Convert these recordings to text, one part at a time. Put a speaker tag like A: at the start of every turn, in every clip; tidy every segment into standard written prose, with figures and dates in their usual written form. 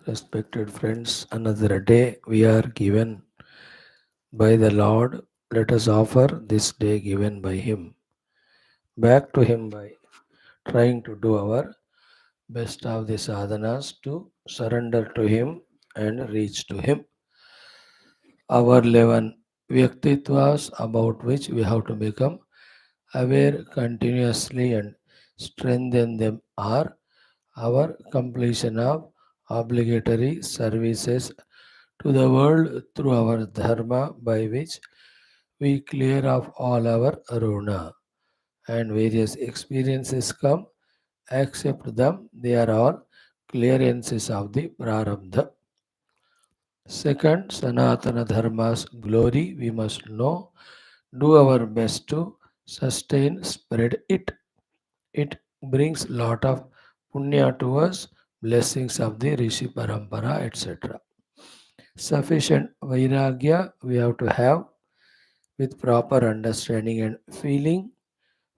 A: Respected friends, another day we are given by the Lord. Let us offer this day given by Him back to Him by trying to do our best of the sadhanas to surrender to Him and reach to Him. Our 11 Vyaktitvas about which we have to become aware continuously and strengthen them are our completion of obligatory services to the world through our dharma by which we clear off all our runa and various experiences come, accept them, they are all clearances of the prarabdha. Second, Sanatana Dharma's glory we must know, do our best to sustain, spread it. It brings lot of punya to us, blessings of the Rishi Parampara, etc. Sufficient vairagya we have to have with proper understanding and feeling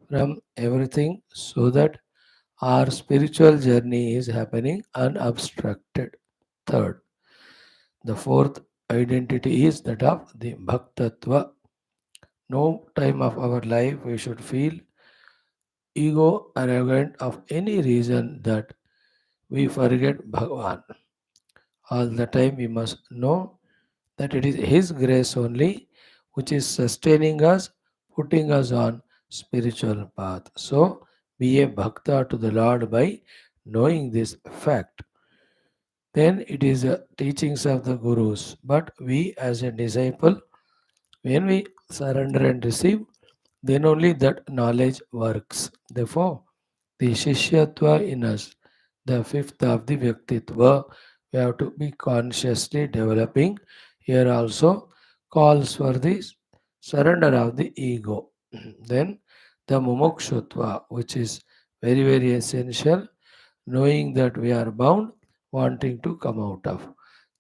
A: from everything so that our spiritual journey is happening unobstructed. Third, the fourth identity is that of the bhaktatva. No time of our life we should feel ego arrogant of any reason that we forget Bhagavan. All the time we must know that it is His grace only which is sustaining us, putting us on spiritual path. So be a bhakta to the Lord by knowing this fact. Then it is the teachings of the gurus. But we as a disciple, when we surrender and receive, then only that knowledge works. Therefore, the Shishyatva in us, the fifth of the Vyaktitva, we have to be consciously developing. Here also calls for the surrender of the ego. Then the Mumukshutva, which is very, very essential, knowing that we are bound, wanting to come out of.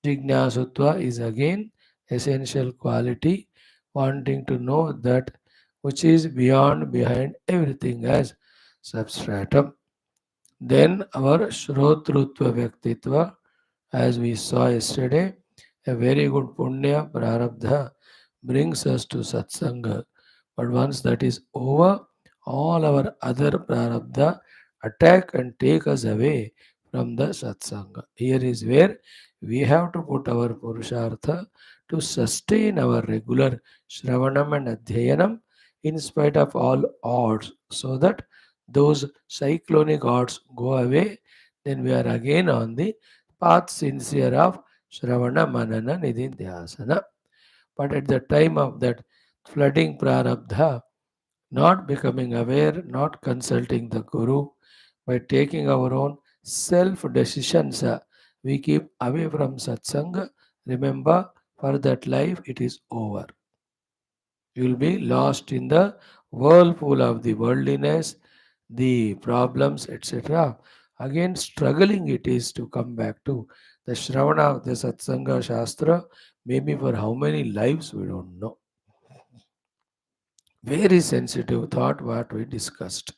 A: Jignasutva is again essential quality, wanting to know that which is beyond, behind everything as substratum. Then our Shrotrutva Vyaktitva, as we saw yesterday, a very good punya prarabdha brings us to satsanga. But once that is over, all our other prarabdha attack and take us away from the satsanga. Here is where we have to put our purushartha to sustain our regular shravanam and adhyayanam in spite of all odds, so that those cyclonic odds go away, then we are again on the path sincere of Shravana Manana Nidindhyasana. But at the time of that flooding prarabdha, not becoming aware, not consulting the Guru, by taking our own self decisions, we keep away from satsanga. Remember, for that life it is over. You will be lost in the whirlpool of the worldliness, the problems, etc. Again, struggling it is to come back to the Shravana of the Satsanga Shastra, maybe for how many lives we don't know. Very sensitive thought what we discussed.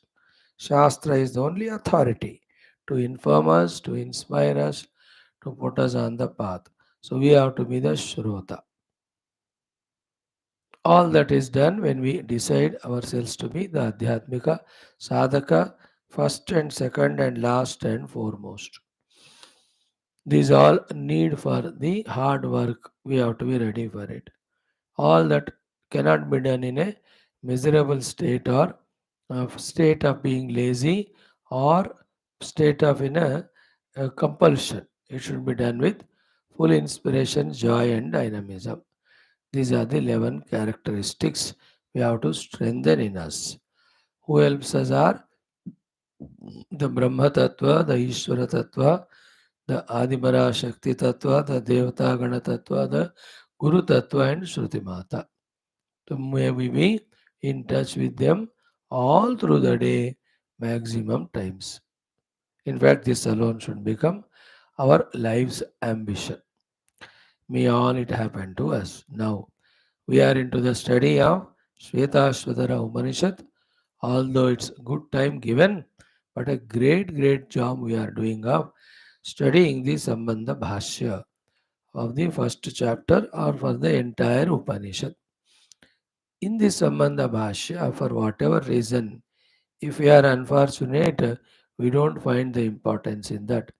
A: Shastra is the only authority to inform us, to inspire us, to put us on the path. So we have to be the Shrota. All that is done when we decide ourselves to be the Adhyatmika Sadhaka, first and second and last and foremost. These all need for the hard work. We have to be ready for it. All that cannot be done in a miserable state or state of being lazy or state of in a compulsion. It should be done with full inspiration, joy and dynamism. These are the 11 characteristics we have to strengthen in us. Who helps us are the Brahma Tattva, the Ishvara Tattva, the Adimara Shakti Tattva, the Devata Gana Tattva, the Guru Tattva and Shruti Mata. So may we be in touch with them all through the day, maximum times. In fact, this alone should become our life's ambition. May all it happen to us. Now, we are into the study of Shwethashwathara Upanishad. Although it's good time given, but a great, great job we are doing of studying the Sambandha Bhashya of the first chapter or for the entire Upanishad. In this Sambandha Bhashya, for whatever reason, if we are unfortunate, we don't find the importance in that.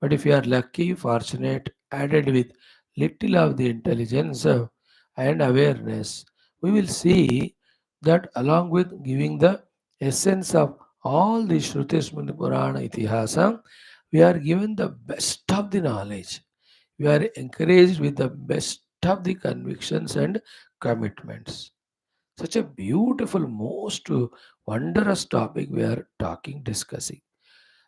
A: But if you are lucky, fortunate, added with little of the intelligence and awareness, we will see that along with giving the essence of all the Shruti Smriti Purana Itihasa, we are given the best of the knowledge. We are encouraged with the best of the convictions and commitments. Such a beautiful, most wondrous topic we are talking, discussing.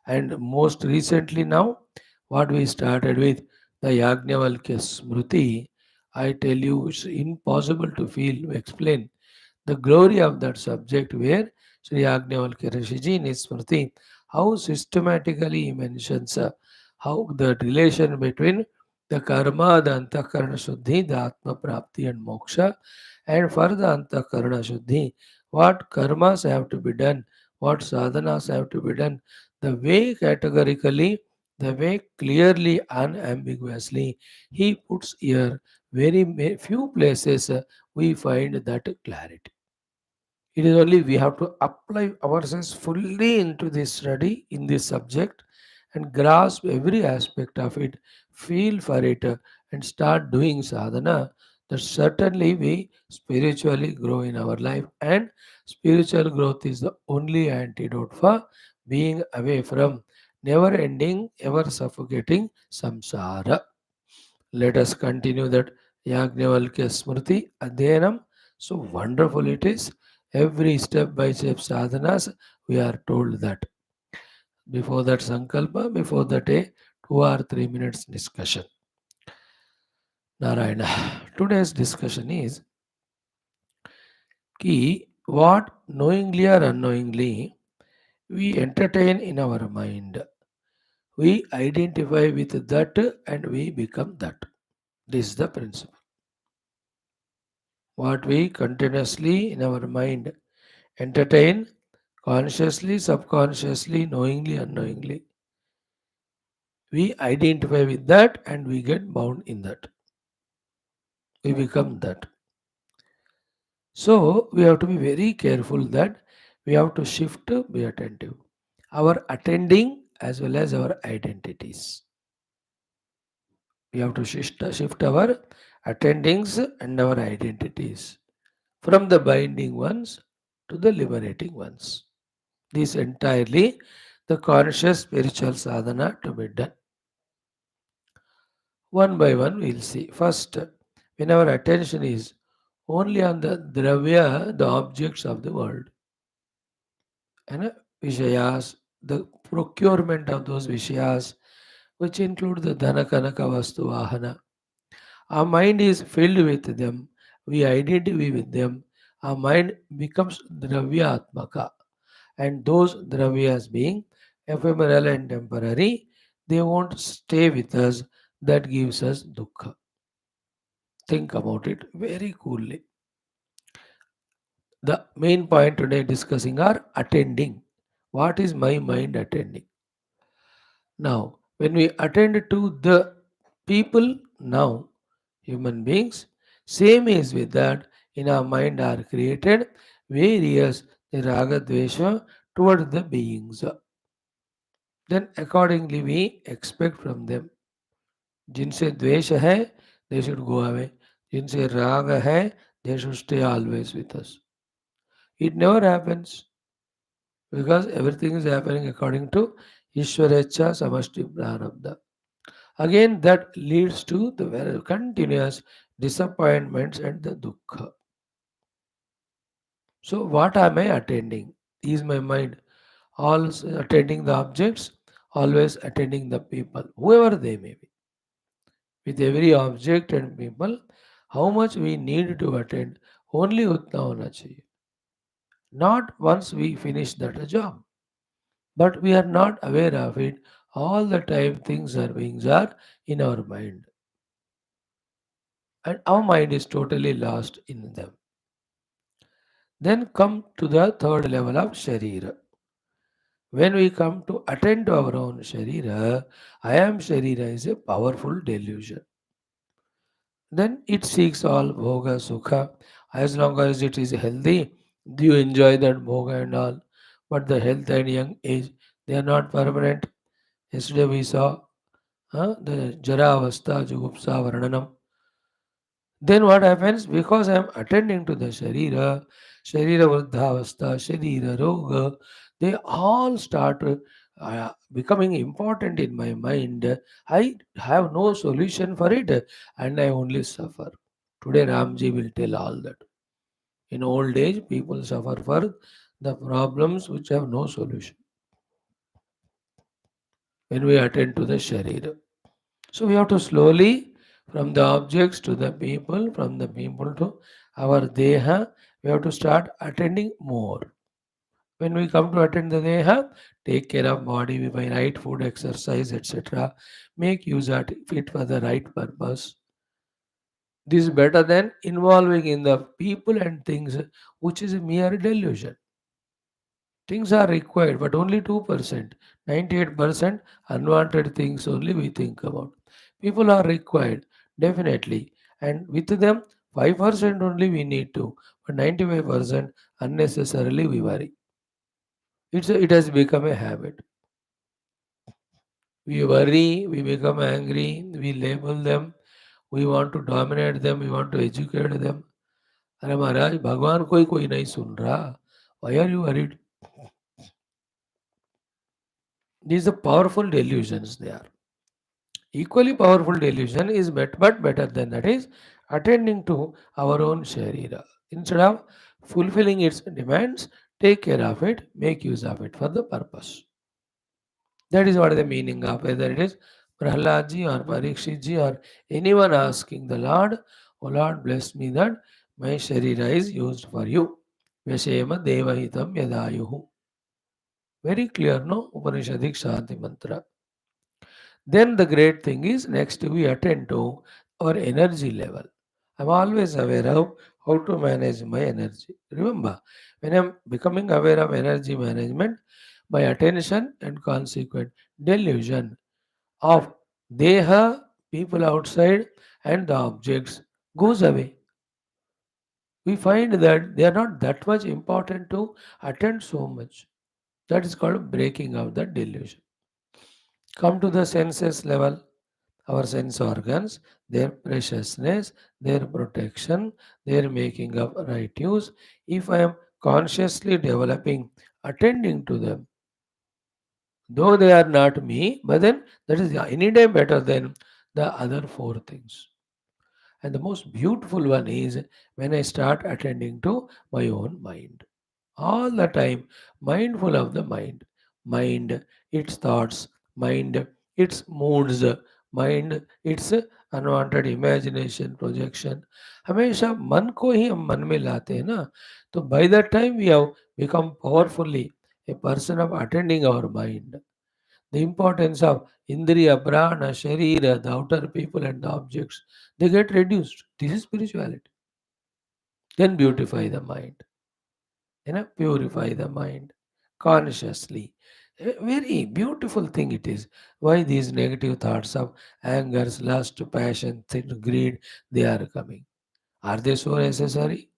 A: And most recently now, what we started with the Yagnavalkya Smriti, I tell you, it's impossible to feel, explain the glory of that subject where Sri Yagnavalkya Rishiji in his Smriti, how systematically he mentions how the relation between the karma, the antakarana shuddhi, the atma prapti and moksha, and for the antakarana shuddhi, what karmas have to be done, what sadhanas have to be done, the way categorically, the way clearly, unambiguously, he puts here very few places we find that clarity. It is only we have to apply ourselves fully into this study in this subject and grasp every aspect of it, feel for it, and start doing sadhana. That certainly we spiritually grow in our life, and spiritual growth is the only antidote for being away from never ending, ever suffocating samsara. Let us continue that Yagnavalkya Smriti Adhyanam. So wonderful it is. Every step by step sadhanas, we are told that. Before that Sankalpa, before that a 2 or 3 minutes discussion. Narayana. Today's discussion is ki what knowingly or unknowingly we entertain in our mind. We identify with that and we become that. This is the principle. What we continuously in our mind entertain consciously, subconsciously, knowingly, unknowingly. We identify with that and we get bound in that. We become that. So we have to be very careful that we have to shift, be attentive. Our attending as well as our identities. We have to shift our attendings and our identities from the binding ones to the liberating ones. This entirely the conscious spiritual sadhana to be done. One by one we'll see. First, when our attention is only on the dravya, the objects of the world, and vishayas, the procurement of those vishayas, which include the dhana kanaka vastu vahana. Our mind is filled with them. We identify with them. Our mind becomes dravya atmaka. And those dravyas being ephemeral and temporary, they won't stay with us. That gives us dukkha. Think about it very coolly. The main point today discussing are attending. What is my mind attending? Now, when we attend to the people now, human beings, same is with that in our mind are created various the raga dvesha toward the beings. Then accordingly we expect from them. जिनसे द्वेष है, they should go away. जिनसे राग है, they should stay always with us. It never happens because everything is happening according to Ishwarecha Samashti Prarabdha. Again, that leads to the very continuous disappointments and the dukkha. So, what am I attending? Is my mind always attending the objects, always attending the people, whoever they may be? With every object and people, how much we need to attend only utna hona chahiye. Not once we finish that job, but we are not aware of it. All the time things are beings are in our mind, and our mind is totally lost in them. Then come to the third level of sharira. When we come to attend to our own Sharira, I am Sharira is a powerful delusion. Then it seeks all bhoga, sukha. As long as it is healthy, you enjoy that bhoga and all. But the health and young age, they are not permanent. Yesterday we saw the Jara Avastha, Jugupsa, Varnanam. Then what happens? Because I am attending to the Sharira Vruddhavastha, Sharira Roga, they all start becoming important in my mind. I have no solution for it and I only suffer. Today Ramji will tell all that. In old age, people suffer for the problems which have no solution when we attend to the Sharira. So we have to slowly, from the objects to the people, from the people to our Deha, we have to start attending more. When we come to attend the Deha, take care of body by right food, exercise, etc. Make use of it for the right purpose. This is better than involving in the people and things which is a mere delusion. Things are required, but only 2%. 98% unwanted things only we think about. People are required, definitely. And with them, 5% only we need to. But 95% unnecessarily we worry. It has become a habit. We worry, we become angry, we label them, we want to dominate them, we want to educate them. अरे महाराज भगवान कोई कोई नहीं सुन रहा. Why are you worried? These are powerful delusions they are. Equally powerful delusion is but better than that is attending to our own sharira. Instead of fulfilling its demands, take care of it, make use of it for the purpose. That is what the meaning of whether it is Prahaladji or Parikshitji or anyone asking the Lord, O Lord, bless me that my sharira is used for you. Vyashema devahitam yadayuhu. Very clear, no? Upanishadic Shanti mantra. Then the great thing is next we attend to our energy level. I'm always aware of how to manage my energy. Remember, when I'm becoming aware of energy management, my attention and consequent delusion of deha, people outside, and the objects goes away. We find that they are not that much important to attend so much. That is called breaking of the delusion. Come to the senses level. Our sense organs, their preciousness, their protection, their making of right use. If I am consciously developing, attending to them, though they are not me, but then that is any day better than the other four things. And the most beautiful one is when I start attending to my own mind. All the time mindful of the mind, its thoughts, mind, its moods, mind, its unwanted imagination, projection. हमेशा मन को ही हम मन में लाते हैं ना. तो by that time we have become powerfully a person of attending our mind. The importance of indriya, prana, sharira, the outer people and the objects, they get reduced. This is spirituality. Then beautify the mind, purify the mind consciously. A very beautiful thing it is. Why these negative thoughts of angers, lust, passion, greed, they are coming? Are they so necessary?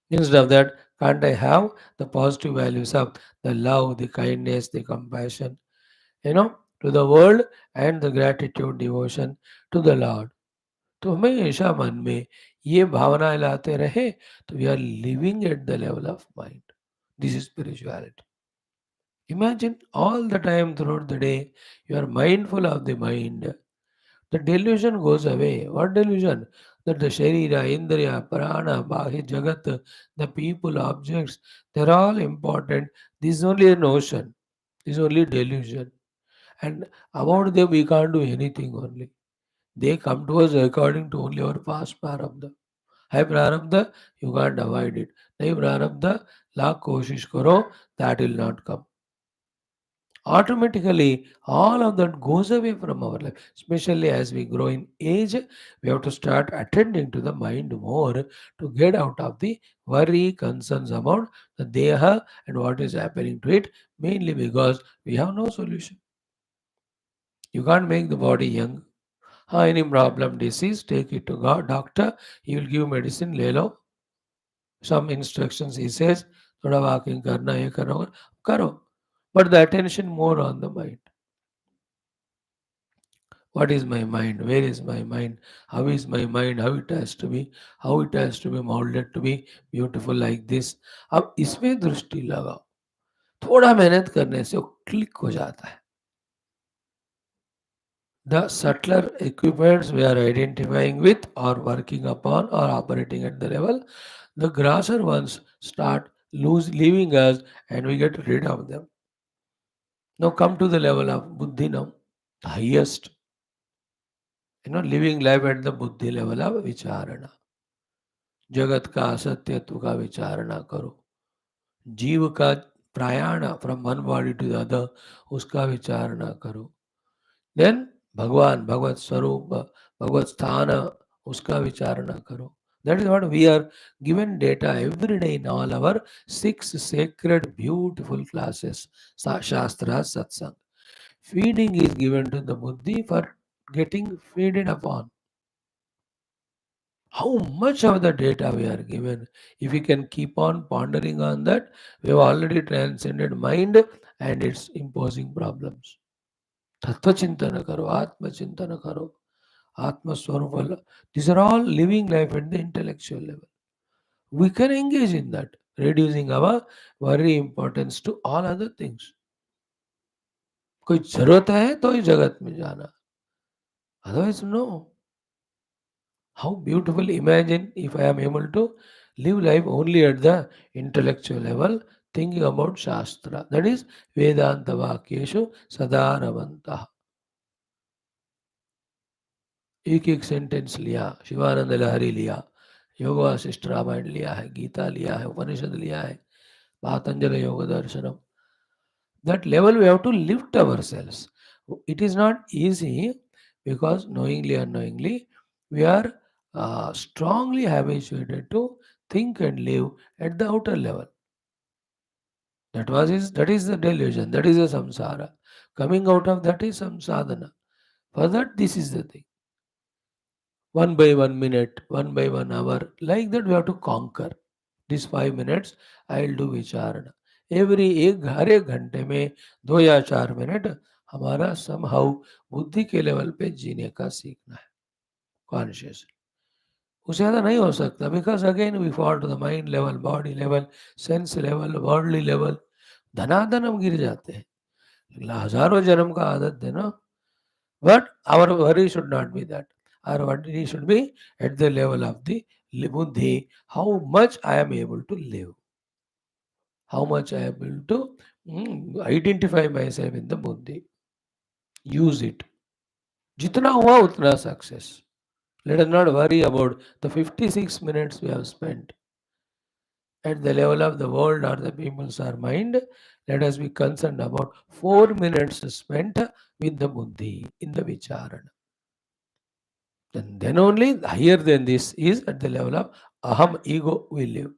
A: Instead of that, can't I have the positive values of the love, the kindness, the compassion, you know to the world, and the gratitude, devotion to the Lord? तो हमेशा मन में ये भावनाएं लाते रहे तो we are living at the level of mind. This is spirituality. Imagine all the time throughout the day you are mindful of the mind. The delusion goes away. What delusion? That the Sharira, Indriya, Prana, Bahi, Jagat, the people, objects, they're all important. This is only a notion. This is only delusion. And about them we can't do anything only. They come to us according to only our past prarabdha. है प्रारब्ध, you can't avoid it. नहीं प्रारब्ध, लाख कोशिश करो, that will not come. automatically all of that goes away from our life. Especially as we grow in age, we have to start attending to the mind more to get out of the worry, concerns about the deha and what is happening to it, mainly because we have no solution. You can't make the body young. Any problem, disease, take it to God, doctor, he will give medicine, ले लो. Some instructions he says, थोड़ा walking करना, ये करो, करो. But the attention more on the mind. What is my mind? Where is my mind? How is my mind? How it has to be? How it has to be molded to be beautiful like this? अब इसमें दृष्टि लगाओ. थोड़ा मेहनत करने से वो click हो जाता है. The subtler equipments we are identifying with or working upon or operating at the level, the grosser ones start leaving us and we get rid of them. Now come to the level of buddhi now, the highest, living life at the buddhi level of vicharana. जगत का असत्यत्व का विचारणा करो, जीव का प्रयाण from one body to the other उसका विचारणा करो, देन भगवान भगवत स्वरूप भगवत स्थान उसका विचारणा करो. That is what we are given data every day in all our 6 sacred beautiful classes, Shastra, Satsang. Feeding is given to the buddhi for getting feeded upon. How much of the data we are given? If we can keep on pondering on that, we have already transcended mind and its imposing problems. Tattva chintana karo, atma chintana karo, atma swarupa. These are all living life at the intellectual level. We can engage in that, reducing our worry importance to all other things. कोई जरूरत है तो ही जगत में जाना, otherwise no. How beautiful, imagine if I am able to live life only at the intellectual level, thinking about Shastra. That is Vedanta Vakyeshu Sadhanavantah. एक एक sentence लिया, शिवानंद लहरी लिया, योग वासिष्ठ रामायण लिया है, गीता लिया है, उपनिषद लिया है, पातंजल योग दर्शनम. That level we have to lift ourselves. It is not easy because knowingly or unknowingly we are strongly habituated to think and live at the outer level. That is the delusion. That is the samsara. Coming out of that is some sadhana. For that, this is the thing. 1 by 1 minute, 1 by 1 hour, like that we have to conquer. These 5 minutes, I will do vicharana. Every हर एक घंटे में 2 या 4 minute हमारा somehow बुद्धि के level पे जीने का सीखना है, कॉन्शियसली. उससे ज़्यादा नहीं हो सकता, because again we fall to the mind level, body level, sense level, worldly level. धनाधन हम गिर जाते हैं. हजारों जन्म का आदत है ना. But our worry should not be that. Our worry should be at the level of the buddhi. How much I am able to live, how much I am able to identify myself in the buddhi. Use it. Jitna hua utna success. Let us not worry about the 56 minutes we have spent at the level of the world or the people's our mind. Let us be concerned about 4 minutes spent with the buddhi in the vicharana. Then only higher than this is at the level of aham, ego we live.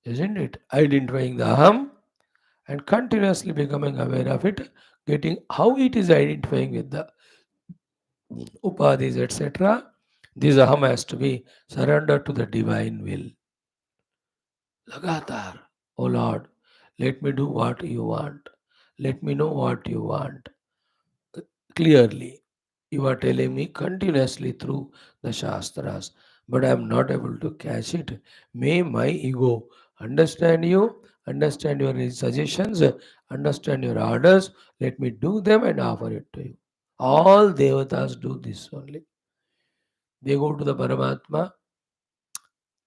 A: Isn't it? Identifying the aham and continuously becoming aware of it, getting how it is identifying with the upadhis, etc. This aham has to be surrendered to the divine will. Lagatar, O Lord, let me do what you want. Let me know what you want. Clearly, you are telling me continuously through the Shastras, but I am not able to catch it. May my ego understand you, understand your suggestions, understand your orders. Let me do them and offer it to you. All devatas do this only. They go to the Paramatma,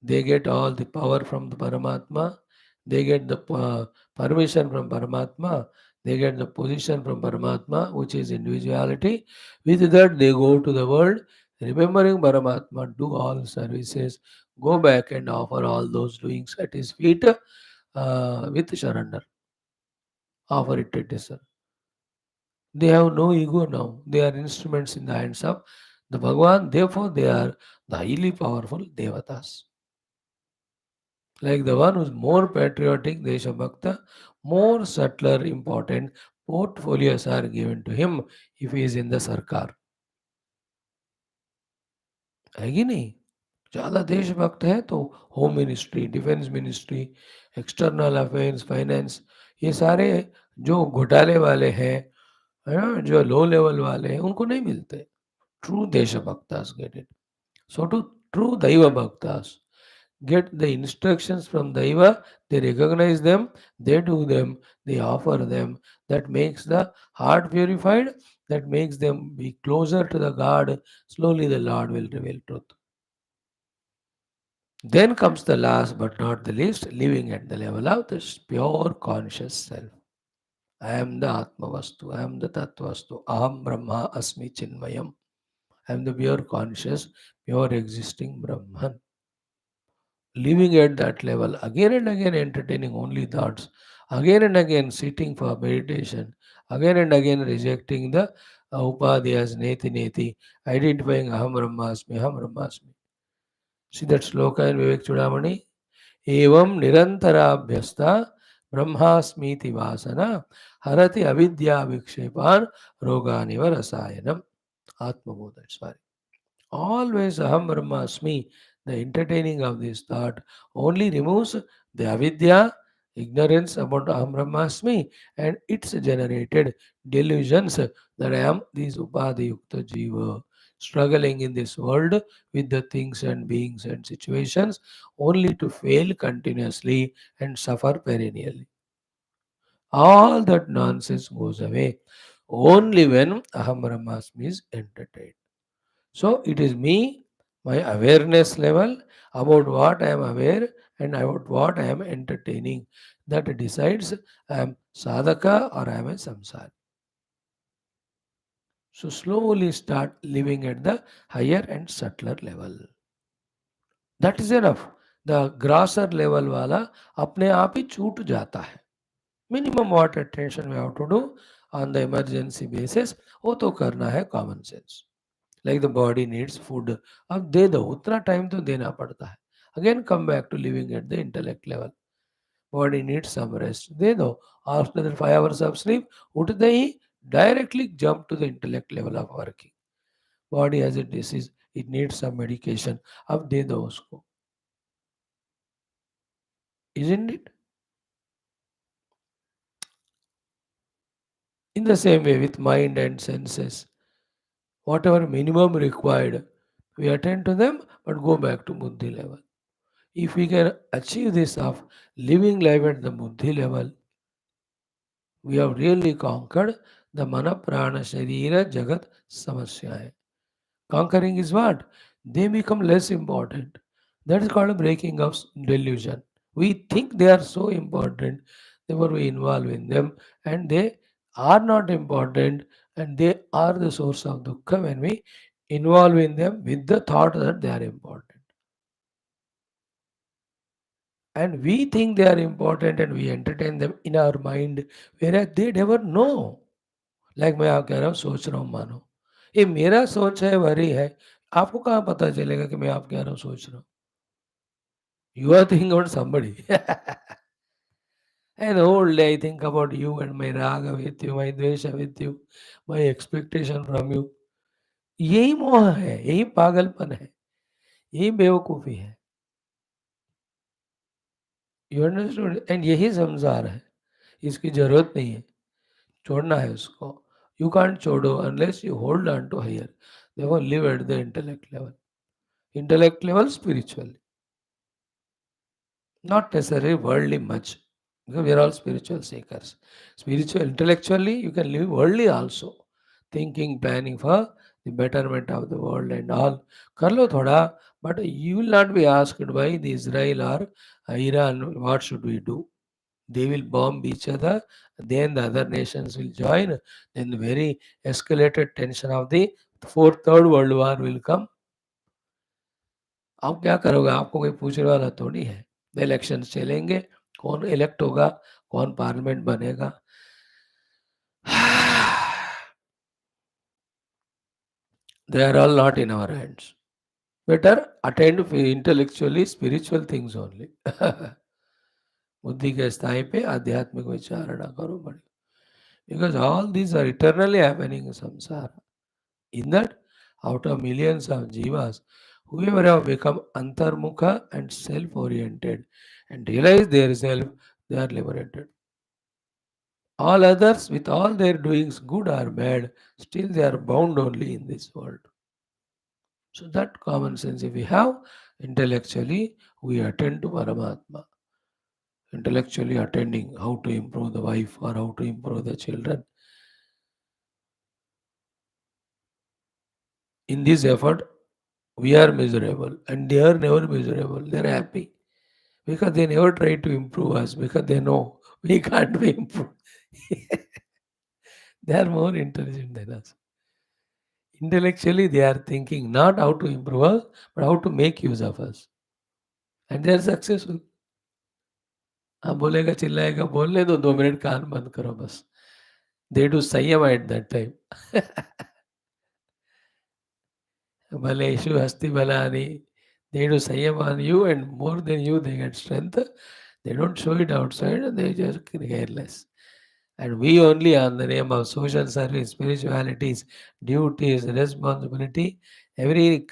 A: they get all the power from the Paramatma, they get the permission from Paramatma, they get the position from Paramatma, which is individuality. With that, they go to the world, remembering Paramatma, do all services, go back and offer all those doings at his feet with surrender. offer it a dessert. They have no ego now. They are instruments in the hands of the Bhagavan. Therefore, they are the highly powerful devatas. Like the one who's more patriotic, Desha Bhakta, more subtler, important portfolios are given to him if he is in the Sarkar. है कि नहीं? ज़्यादा देशभक्त है तो home ministry, defence ministry, external affairs, finance, ये सारे जो घोटाले वाले हैं, है ना, जो लो लेवल वाले हैं, उनको नहीं मिलते. True Deshabhaktas get it. So to true Daiva Bhaktas get the instructions from Daiva, they recognize them, they do them, they offer them. That makes the heart purified, that makes them be closer to the God. Slowly the Lord will reveal truth. Then comes the last but not the least, living at the level of this pure conscious self. I am the Atma Vastu, I am the Tattvastu, Aham Brahma Asmi Chinmayam. I am the pure conscious, pure existing Brahman. Living at that level, again and again entertaining only thoughts, again and again sitting for meditation, again and again rejecting the upadhyas, neti neti, identifying Aham Brahmasmi, Aham Brahmasmi. See that sloka in Vivek Chudamani? Evam nirantaraabhyasta brahmasmiti vasana harati avidya vikshepan roganiva rasayanam. Atmabodha, sorry. Always Aham Brahmasmi, the entertaining of this thought, only removes the avidya, ignorance about Aham Brahmasmi, and its generated delusions that I am this Upadhi Yukta Jiva, struggling in this world with the things and beings and situations, only to fail continuously and suffer perennially. All that nonsense goes away only when Aham Brahmasmi is entertained. So it is me, my awareness level about what I am aware and about what I am entertaining that decides I am sadhaka or I am a samsara. So slowly start living at the higher and subtler level. That is enough. The grosser level वाला अपने आप ही छूट जाता है. Minimum what attention we have to do on the emergency basis, वो तो करना है common sense. Like the body needs food, अब दे दो, उतना टाइम तो देना पड़ता है. Again come back to living at the intellect level. Body needs some rest, दे दो. After the 5 hours of sleep, उठते ही directly jump to the intellect level of working. Body has a disease, it needs some medication, अब दे दो उसको. Isn't it? In the same way with mind and senses, whatever minimum required, we attend to them but go back to buddhi level. If we can achieve this of living life at the buddhi level, we have really conquered the mana prana sharira jagat samasya. Conquering is what? They become less important. That is called a breaking of delusion. We think they are so important, therefore we involve in them, and they are not important, and they are the source of dukkha when we involve in them with the thought that they are important. And we think they are important and we entertain them in our mind, whereas they never know. Like मैं आप कह रहा हूँ, सोच रहा हूँ, मानो ये मेरा सोच है, वरी है. आपको कहाँ पता चलेगा कि मैं आप कह रहा हूँ, सोच रहा हूँ? You are thinking about somebody. And whole day I think about you and my raga with you, my dvesha with you, my expectation from you. यही मोह है, यही पागलपन है, यही बेवकूफ़ी है. You understood? एंड यही संसार है. इसकी ज़रूरत नहीं है, छोड़ना है उसको. You can't chodo unless you hold on to higher. Therefore, live at the intellect level. Intellect level spiritually. Not necessarily worldly much. Because we are all spiritual seekers. Spiritual, intellectually, you can live worldly also. Thinking, planning for the betterment of the world and all. Kar lo thoda, but you will not be asked by the Israel or Iran, what should we do? They will bomb each other, then the other nations will join, then the very escalated tension of the fourth, third world war will come. आप क्या करोगे? आपको कोई पूछने वाला थोड़ी है. Election चलेंगे, कौन इलेक्ट होगा, कौन पार्लियामेंट बनेगा, They are all not in our hands. Better attend intellectually spiritual things only. बुद्धि के स्थाई पे आध्यात्मिक विचारणा करो बड़ी. Because all these are eternally happening in samsara. In that, out of millions of jivas, whoever have become antarmukha and self-oriented and realize their self, they are liberated. All others, with all their doings, good or bad, still they are bound only in this world. So that common sense, if we have, intellectually, we attend to Paramatma. Intellectually attending how to improve the wife or how to improve the children. In this effort, we are miserable and they are never miserable. They are happy because they never try to improve us because they know we can't be improved. They are more intelligent than us. Intellectually, they are thinking not how to improve us, but how to make use of us. And they are successful. हाँ बोलेगा चिल्लाएगा बोलने दो 2 minute कान बंद करो बस. They do संयम at that time. भले issue हस्ती भला नहीं. They do संयम on you and more than you they get strength. They don't show it outside and they just careless. And we only on the name of social service, spiritualities, duties, responsibility, every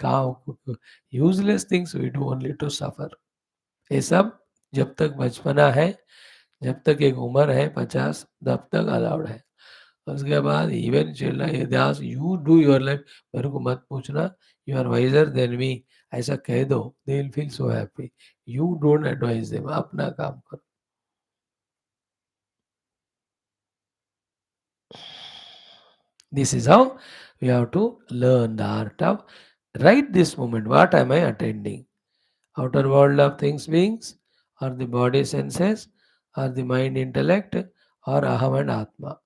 A: useless things we do only to suffer. ये सब जब तक बचपना है, जब तक एक उम्र है 50 तब तक अलाउड है. उसके बाद इवन चिल्ला यू डू योर लाइफ, मेरे को मत पूछना, you are wiser than me, ऐसा कह दो, they will feel so happy. You don't advice them, अपना काम करो. This is how we have to learn the art of right this moment. What am I attending? Outer world of things, beings, or the body senses, or the mind intellect, or aham and atma.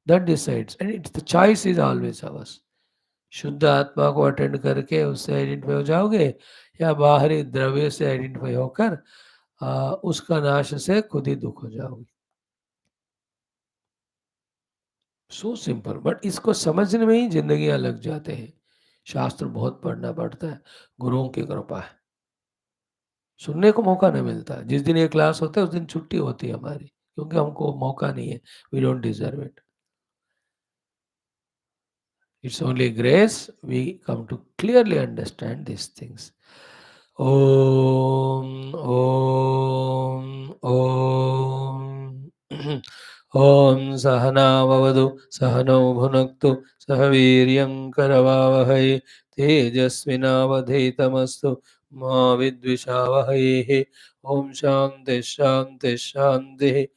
A: That decides. And it's the choice is always ours. शुद्ध आत्मा को attend करके उससे identify हो जाओगे या बाहरी द्रव्य से आइडेंटिफाई होकर उसका नाश से खुद ही दुख हो जाओगे. So simple. बट इसको समझने में ही जिंदगियां लग जाते हैं. शास्त्र बहुत पढ़ना पड़ता है. गुरुओं की कृपा है, सुनने को मौका नहीं मिलता. जिस दिन ये क्लास होता है उस दिन छुट्टी होती है हमारी, क्योंकि हमको मौका नहीं है. We don't deserve it. It's only grace we come to clearly understand this things. Om Om Om. Om सहनाववतु सहनौ भुनक्तु सह वीर्यं करवावहै तेजस्विनावधीतमस्तु मा विद्विषावहैः. ओम शांति शांति शांति.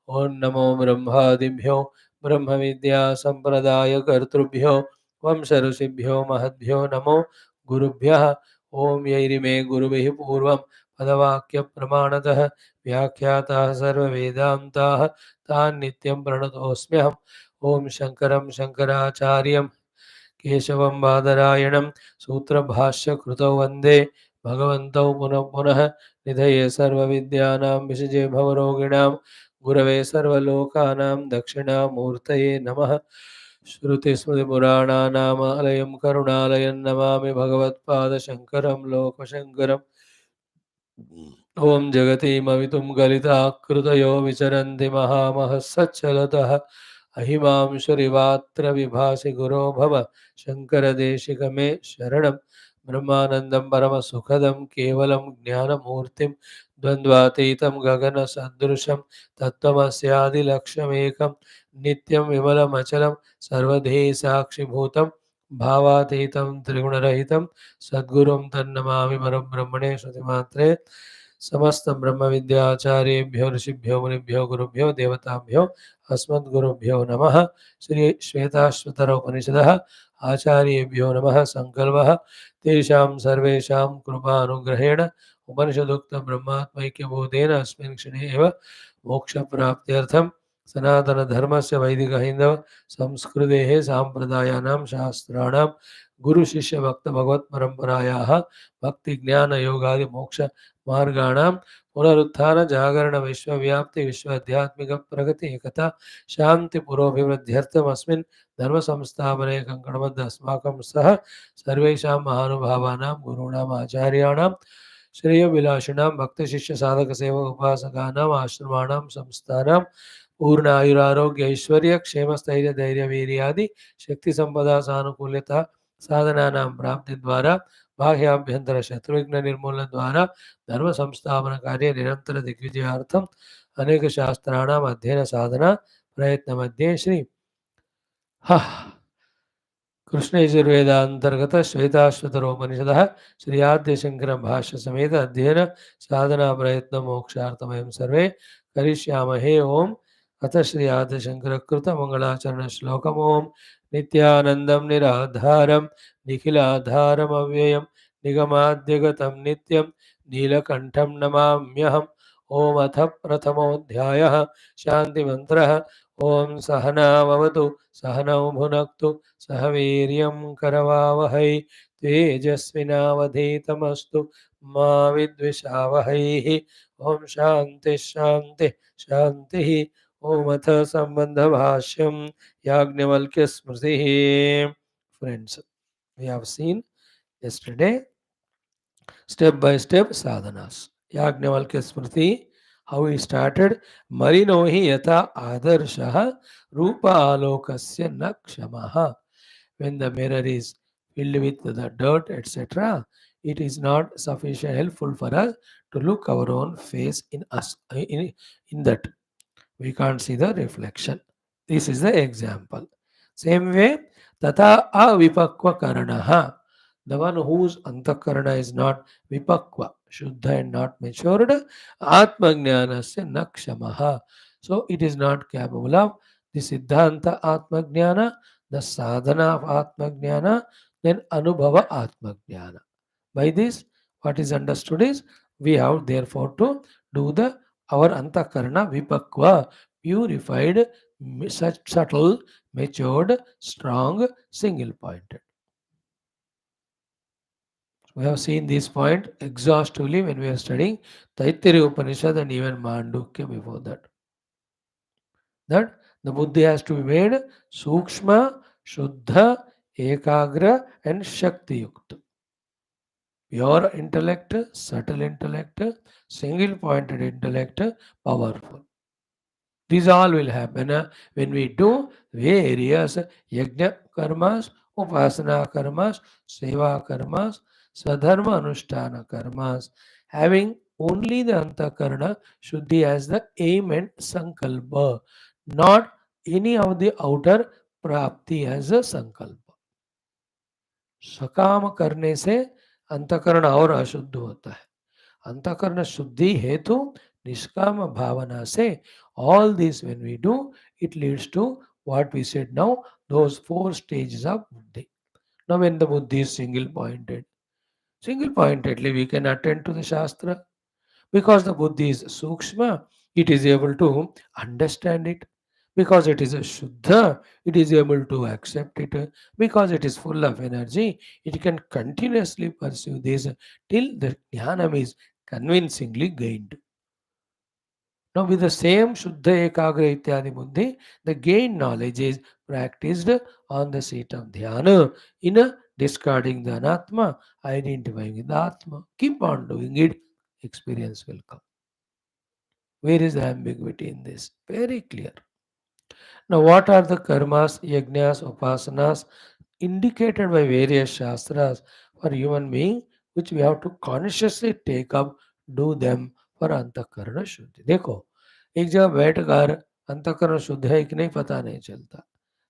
A: ओम नमो ब्रह्मादिभ्यो ब्रह्म विद्या संप्रदाय कर्तृभ्यो वंश ऋषिभ्यो महद्भ्यो नमो गुरुभ्यः. ओम यैरिमे गुरुभिः पूर्वं पदवाक्य प्रमाणतः व्याख्याताः सर्ववेदान्ताः तान् नित्यं प्रणतोऽस्म्यहम्. ओम शंकरं शंकराचार्यं केशवं बादरायणं सूत्रभाष्यकृतौ वन्दे भगवन्तौ पुनः पुनः. निधये सर्वविद्यानां विषजे भवरोगिणां गुरवे सर्वलोकानां दक्षिणामूर्तये नमः. श्रुतिस्मृतिपुराणानामालयं करुणालयं नमामि भगवत्पादशङ्करं लोकशङ्करम्. ॐ जगतीमवितुं गलिताकृतयो विचरन्ति महामहस्सच्चलतः अहिमांशुरिवात्र विभासि गुरो भव शङ्करदेशिक मे शरणं. ब्रह्मानन्दं परमसुखदं केवलं ज्ञानमूर्तिं द्वन्द्वातीतं गगनसदृशं तत्त्वमस्यादिलक्ष्यमेकं नित्यं विमलमचलं सर्वधी साक्षिभूतं भावातीतं त्रिगुणरहितं सद्गुरुं तन्नमामि परब्रह्मणे श्रुतिमात्रे. समस्त ब्रह्म विद्याचार्येभ्यो ऋषिभ्यो मुनिभ्यो गुरुभ्यो देवताभ्यो अस्मद्गुरुभ्यो नमः. श्री श्वेताश्वतर उपनिषदः आचार्येभ्यो नमः. संकल्पः तेषां सर्वेषां कृपानुग्रहेण उपनिषदुक्त ब्रह्मात्मैक्यबोधेन अस्मिन् क्षणे एव मोक्षप्राप्त्यर्थं सनातनधर्मस्य वैदिक हिन्दव संस्कृतेः साम्प्रदायानां शास्त्राणां गुरु शिष्य भक्त भगवत परंपरायाः भक्ति ज्ञान योगादि मोक्ष मार्गाणां पुनरुत्थान जागरण विश्वव्याप्ति विश्वाध्यात्मिक प्रगति एकता शांति पुरोभिवृद्ध्यर्थम अस्मिन् धर्म संस्थापने कंकणबद्ध अस्माकं सह सर्वेषां महानुभावानां गुरूणाम् आचार्याणां श्रेयोभिलाषिणां भक्तशिष्य साधक सेवक उपासकानाम् आश्रमाणां संस्थानां पूर्ण आयुरारोग्य ऐश्वर्य क्षेम स्थैर्य धैर्य वीर्यादि शक्ति संपदा सानुकूल्यता साधनानां प्राप्ति द्वारा बाह्याभ्यंतर शत्रुघ्न निर्मूलन द्वारा धर्म संस्थापन कार्य निरंतर दिग्विजयार्थम अनेक शास्त्राणाम अध्ययन साधना प्रयत्न मध्ये श्री कृष्ण यजुर्वेदांतर्गत श्वेताश्वतरोपनिषदः श्री आद्यशंकर भाष्य समेत अध्ययन साधना प्रयत्न मोक्षार्थमयं सर्वे करिष्यामहे ओम अथ श्री आद्यशंकर कृत मंगलाचरण श्लोकम ओम नित्यानंदं निराधारं निखिलाधारम् अव्ययं निगमाद्यगतं नित्यं नीलकंठं नमाम्यहम् ओम अथ प्रथमोऽध्यायः शान्तिमन्त्रः ओम सहनाववतु सहनौ भुनक्तु सह वीर्यं करवावहै तेजस्विनावधीतमस्तु मा विद्विषावहैः ओम शांति शांति शांति ओम अथ संबंधभाष्यं याज्ञवल्क्य स्मृतिः. Friends, we have seen yesterday step by step sadhanas. Yagnavalkya Smriti, how he started. Marino hi yata adarshaha rupa alokasya nakshamaha. When the mirror is filled with the dirt, etc., it is not sufficient helpful for us to look our own face in us. In that, we can't see the reflection. This is the example. Same way, tata avipakva karanaha. The one whose antakarana is not vipakva, shuddha and not matured, atmagnanasya nakshamaha. So it is not capable of the siddhanta atmagnana, the sadhana of atmagnana, then anubhava atmagnana. By this, what is understood is we have therefore to do the our antakarana vipakva, purified, such subtle, matured, strong, single pointed. We have seen this point exhaustively when we are studying Taittiriya Upanishad and even Mandukya before that. That the buddhi has to be made Sukshma, Shuddha, Ekagra and Shakti Yukta. Pure intellect, subtle intellect, single pointed intellect, powerful. These all will happen when we do various yajna karmas, upasana karmas, seva karmas, sadharma anushtana karmas, having only the antakarana shuddhi as the aim and sankalpa, not any of the outer prapti as a sankalpa. सकाम करने से अंतकरण और अशुद्ध होता है. अंतकरण शुद्धि हेतु निष्काम भावना से all this when we do, it leads to what we said now, those 4 stages of buddhi. Now when the buddhi is single pointedly we can attend to the shastra. Because the buddhi is sukshma, it is able to understand it. Because it is a shuddha, it is able to accept it. Because it is full of energy, it can continuously pursue this till the jnanam is convincingly gained. Now, with the same Shuddha Ekagra Ityadi Buddhi, the gained knowledge is practiced on the seat of Dhyana in a discarding the Anatma, identifying the Atma. Keep on doing it, experience will come. Where is the ambiguity in this? Very clear. Now, what are the karmas, yajnas, upasanas indicated by various shastras for human being, which we have to consciously take up, do them for अंतःकरण शुद्धि. देखो, एक जगह बैठकर अंतःकरण शुद्ध है कि नहीं पता नहीं चलता.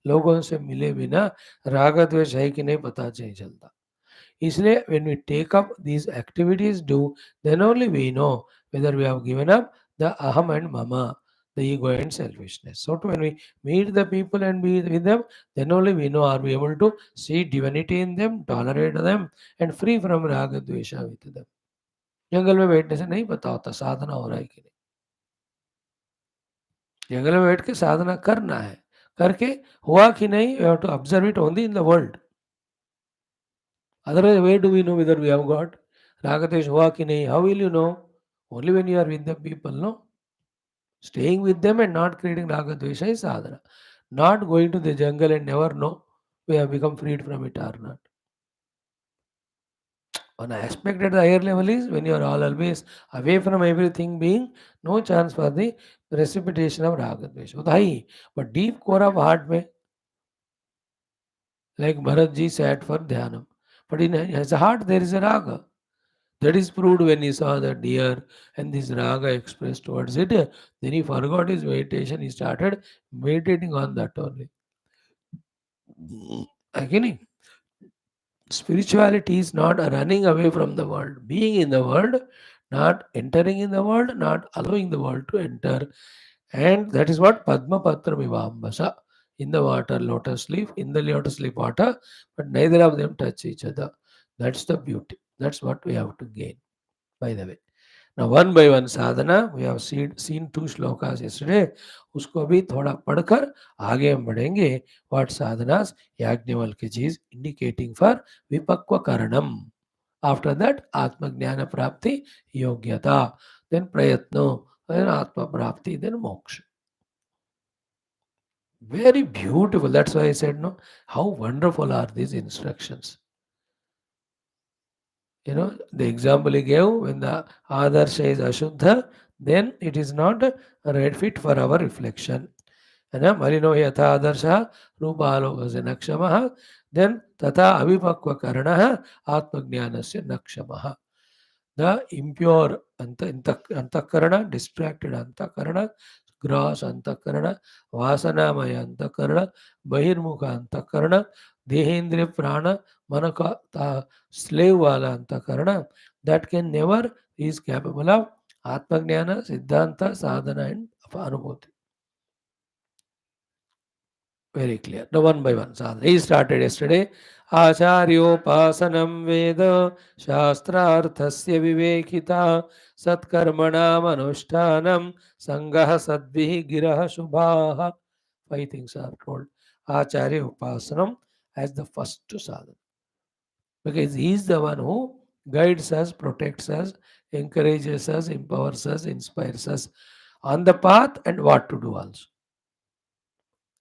A: लोगों से मिले बिना राग द्वेष है कि नहीं पता नहीं चलता. इसलिए when we take up these activities, do, then only we know whether we have given up the aham and mama, the ego and selfishness. So when we meet the people and be with them, then only we know are we able to see divinity in them, tolerate them and free from raga dvesha with them. जंगल में बैठने से नहीं पता होता साधना हो रहा है कि नहीं. जंगल में बैठ के साधना करना है, करके हुआ कि नहीं, you have to observe it only in the world. Otherwise, where do we know whether we have got Ragadesh hua ki nahi? How will you know? Only when you are with the people, no? Staying with them and not creating Ragadvesha is sadhana. Not going to the jungle and never know we have become freed from it or not. One aspect at the higher level is when you are all always away from everything being no chance for the precipitation of Ragadvesha. वो तो है ही, but deep core of heart में, like Bharat ji sat for dhyanam. But in his heart there is a raga. That is proved when he saw the deer and this raga expressed towards it. Then he forgot his meditation. He started meditating on that only. Again, spirituality is not running away from the world, being in the world, not entering in the world, not allowing the world to enter. And that is what Padma Patra Vivambasa, in the water, lotus leaf, in the lotus leaf water, but neither of them touch each other. That's the beauty. That's what we have to gain, by the way. Now, one by one sadhana, we have seen two shlokas yesterday. उसको अभी थोड़ा पढ़कर आगे हम बढ़ेंगे. What sadhanas Yagnavalkya ji is indicating for vipakva karanam. After that, Atma Jnana Prapti Yogyata, then Prayatno, then Atma Prapti, then Moksha. Very beautiful. That's why I said, no, how wonderful are these instructions. The example he gave, when the Adarsha is Ashuddha, then it is not a right fit for our reflection. Marino yatha Adarsha, Rupalokasya Nakshamaha, then Tata Avipakva Karanaha, Atmajnanasya Nakshamaha. The impure antakarana, distracted antakarana, gross antakarana, vasanamaya antakarana, bahirmukha antakarana, dehendriya prana, manaka slave wala antakarana, that can never is capable of atmajnana, siddhanta, sadhana and anubhuti. Very clear. Now one by one sadhana. He started yesterday. आचार्योपासनं वेद शास्त्रार्थस्य विवेकिता सत्कर्मणामनुष्ठानं संगः सद्भिः गिरः शुभाः. Five things are told. Acharya Upasanam as the first sadhana. Because he is the one who guides us, protects us, encourages us, empowers us, inspires us on the path and what to do also.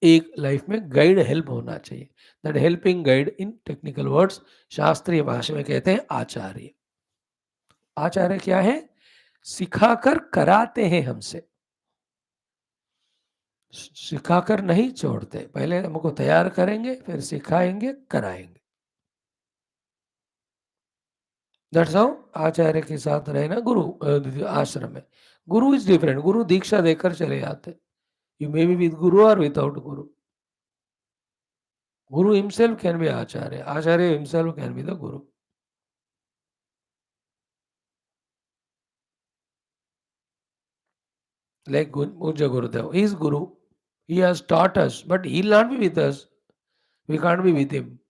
A: एक life में guide help होना चाहिए. That helping guide in technical words शास्त्रीय भाषा में कहते हैं आचार्य. आचार्य क्या है? सिखाकर कराते हैं हमसे, सिखाकर नहीं छोड़ते. पहले हमको तैयार करेंगे, फिर सिखाएंगे, कराएंगे. दैट्स हाउ आचार्य के साथ रहना गुरु आश्रम में. गुरु इज डिफरेंट. गुरु दीक्षा देकर चले जाते. यू मे बी विद गुरु और without Guru. Guru himself can be Acharya. Acharya himself can be the Guru. Like Puja Gurudev. He is Guru. He has taught us, but he will not be with us. We can't be with him.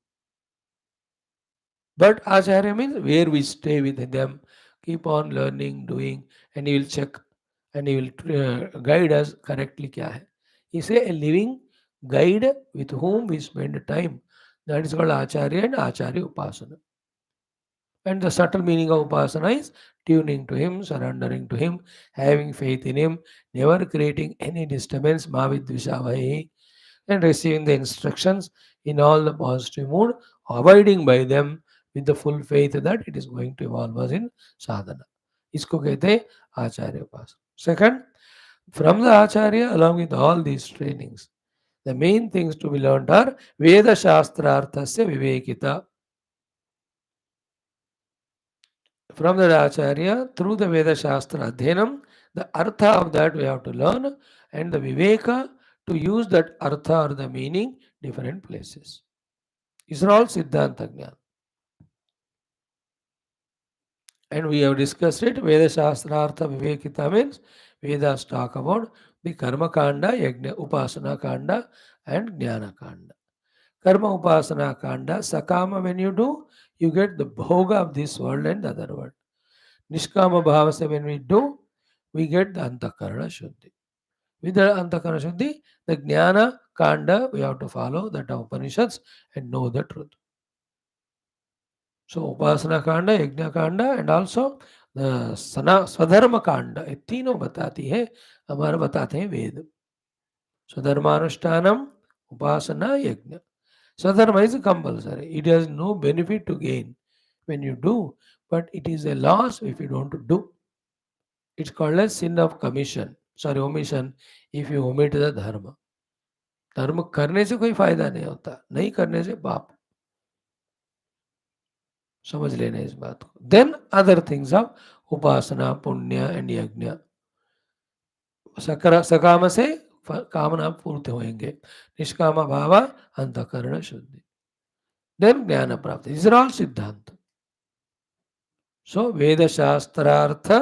A: But Acharya means where we stay with them, keep on learning, doing, and he will check and he will guide us correctly. Kya hai? He say a living guide with whom we spend time. That is called Acharya and Acharya Upasana. And the subtle meaning of Upasana is tuning to him, surrendering to him, having faith in him, never creating any disturbance, Mavidvishavahi, and receiving the instructions in all the positive mood, abiding by them with the full faith that it is going to evolve us in sadhana. इसको कहते हैं आचार्य उपासना. Second, from the acharya, along with all these trainings, the main things to be learned are Veda Shastrarthasya Vivekita. From the acharya, through the Veda Shastra Adhyanam, the artha of that we have to learn, and the Viveka to use that artha or the meaning different places. These are all Siddhanta Jnana. And we have discussed it. Veda Shastra Artha Vivekita means Vedas talk about the Karma Kanda, Yajna Upasana Kanda, and Jnana Kanda. Karma Upasana Kanda, Sakama, when you do, you get the bhoga of this world and the other world. Nishkama Bhavasa, when we do, we get the Antakarana Shuddhi. With the Antakarana Shuddhi, the Jnana Kanda, we have to follow the Upanishads and know the truth. So Upasana Kanda, Yajna Kanda and also the Swadharma Kanda. ये तीनों बताती है, हमारा बताते हैं वेद. Swadharmanushtanam, Upasana, Yajna. Swadharma is compulsory. It has no benefit to gain when you do, but it is a loss if you don't do. It's called as sin of commission, sorry omission, if you omit the dharma. धर्म करने से कोई फायदा नहीं होता, नहीं करने से पाप. समझ लेना इस बात को. देन अदर थिंग्स ऑफ उपासना, पुण्य एंड यज्ञ, सकाम से कामना पूर्ति होंगे. निष्काम भाव, अंतकरण शुद्धि. देन ज्ञान प्राप्ति. दिस आर ऑल सिद्धांत. सो वेद शास्त्रार्थ,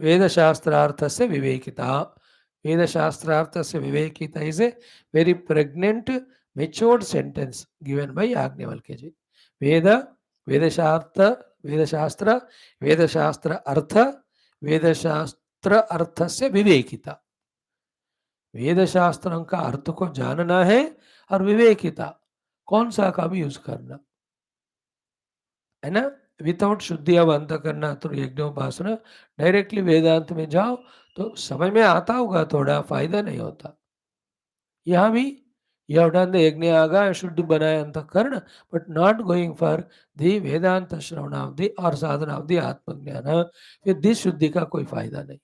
A: वेद शास्त्रार्थ से विवेकिता. वेद शास्त्रार्थ से विवेकिता is a very pregnant matured sentence given by Yagnavalkya ji. Veda, Vedashastra, Vedashastra, Vedashastra Artha, Vedashastra Artha से विवेकिता. वेद शास्त्रों का अर्थ को जानना है और विवेकिता कौन सा का भी यूज करना है ना. विदाउट शुद्धि अब अंत करना तो यज्ञोपासना डायरेक्टली वेदांत में जाओ तो समझ में आता होगा, थोड़ा फायदा नहीं होता. यहाँ भी you have done the yajna yaga, should banaya antakarna, but not going for the Vedanta Shravana of the or sadhana of the Atma Jnana. With this Shuddhi ka koi fayda nahi.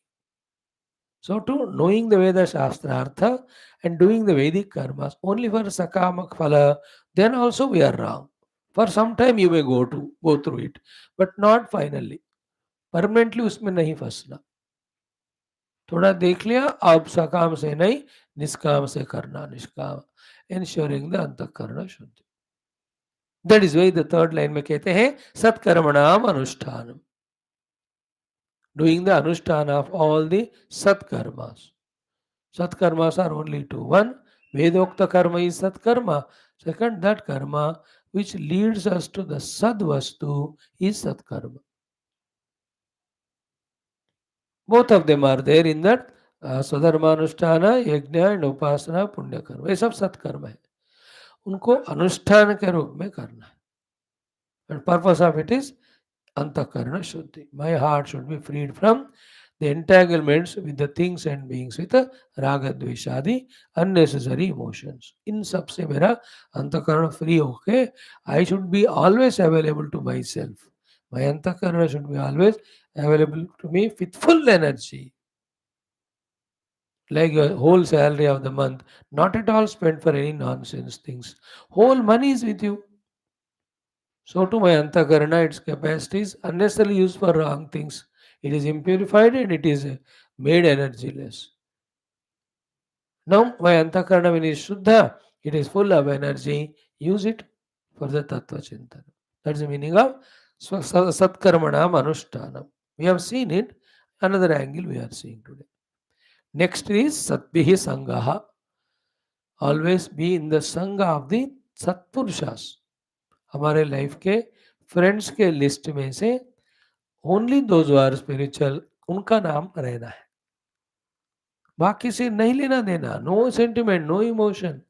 A: So to knowing the Veda Shastra Artha and doing the Vedic karmas only for Sakamak Phala, then also we are wrong. For some time you may go through it, but not finally. Permanently उसमें नहीं फंसना. थोड़ा देख लिया, अब सकाम से नहीं निष्काम से करना. निष्काम ensuring the अंतःकरण शुद्धि. That is why the third line में कहते हैं सत्कर्मणाम अनुष्ठानम. Doing the अनुष्ठान of all the satkarmas. Satkarmas are only two. One, Vedokta karma is satkarma. Second, that karma which leads us to the sadvastu is satkarma. Both of them are there in that स्वधर्मानुष्ठान, यज्ञ and उपासना, पुण्य कर्म. ये सब सत्कर्म है, उनको अनुष्ठान के रूप में करना है. And purpose of it is antakarana shuddhi. My heart should be freed from the entanglements with the things and beings with raga dveshadi unnecessary emotions. In सबसे मेरा अंतकरण free होके I should be always available to myself. My antakarana should be always available to me with full energy. Like your whole salary of the month, not at all spent for any nonsense things. Whole money is with you. So to my antakarana, its capacity is unnecessarily used for wrong things. It is impurified and it is made energyless. Now my antakarana, when it is Shuddha, it is full of energy. Use it for the Tattva Chintana. That's the meaning of Satkarmanam Anushtanam. We have seen it. Another angle we are seeing today. Next is Satbihi Sangaha. Always be in the Sangha of the Satpurushas. हमारे life के friends के list में से only those are spiritual, उनका नाम रहना है. बाकी से नहीं लेना देना. No sentiment, no emotion.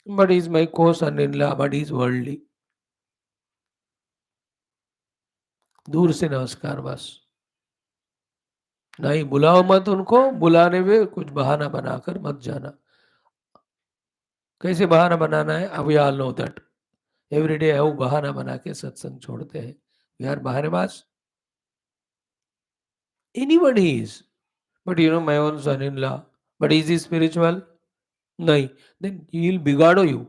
A: But is my को son in law, but is worldly. दूर से नमस्कार बस. नहीं बुलाओ मत उनको. बुलाने में कुछ बहाना बनाकर मत जाना. कैसे बहाना बनाना है? We all know that. Every day वो बहाना बना के सत्संग छोड़ते हैं. वी आर बहानेबाज. Anybody is. But you know, my own son-in-law. But is he spiritual? No. Then he will bigado you.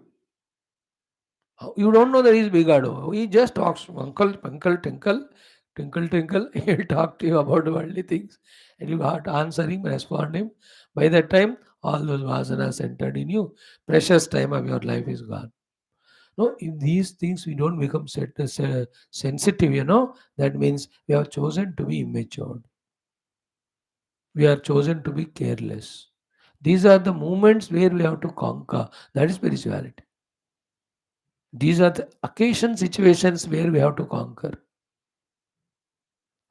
A: You don't know that he is bigado. He just talks, uncle, uncle, tinkle, twinkle, twinkle. He will talk to you about worldly things. And you have to answer him, respond him. By that time, all those vasanas entered in you. Precious time of your life is gone. No, if these things we don't become sensitive, you know, that means we have chosen to be immature. We are chosen to be careless. These are the moments where we have to conquer. That is spirituality. These are the occasion situations where we have to conquer.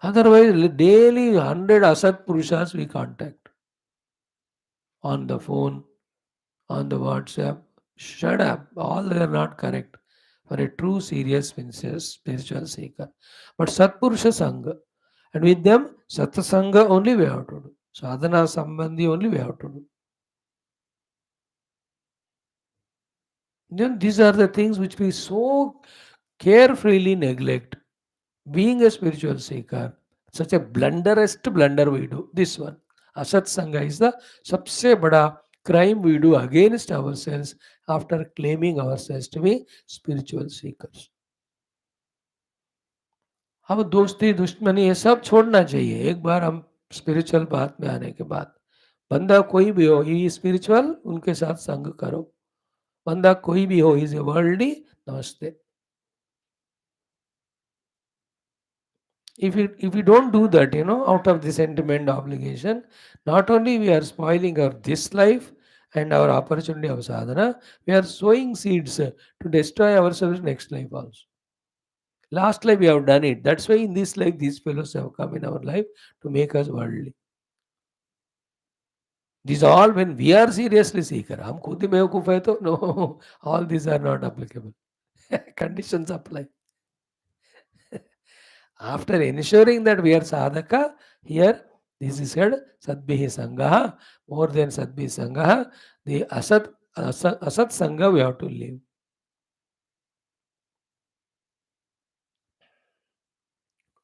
A: Otherwise, daily 100 Asat Purushas we contact. On the phone, on the WhatsApp. Shut up. All they are not correct. for a true serious spiritual seeker. But Satpurusha Sangha, and with them Satsanga only we have to do. Sadhana Sambandhi only we have to do. Then these are the things which we so carefully neglect. Being a spiritual seeker, such a blunderest blunder we do. This one, Asat Sangha is the सबसे बड़ा crime we do against ourselves after claiming ourselves to be spiritual seekers. हम दोस्ती दुश्मनी ये सब छोड़ना चाहिए एक बार हम स्पिरिचुअल बात में आने के बाद. बंदा कोई भी हो, ही स्पिरिचुअल, उनके साथ संग करो. बंदा कोई भी हो, इज ए वर्ल्डली, नमस्ते. If we don't do that, out of the sentiment obligation, not only we are spoiling our this life and our opportunity of sadhana, we are sowing seeds to destroy ourselves next life also. Last life we have done it. That's why in this life these fellows have come in our life to make us worldly. These all when we are seriously seeker. हम खुद ही बेवकूफ है तो no, all these are not applicable. Conditions apply. After ensuring that we are sadhaka, here this is said sadbihi sangaha, more than sadbihi sangaha, the asat sangha we have to live.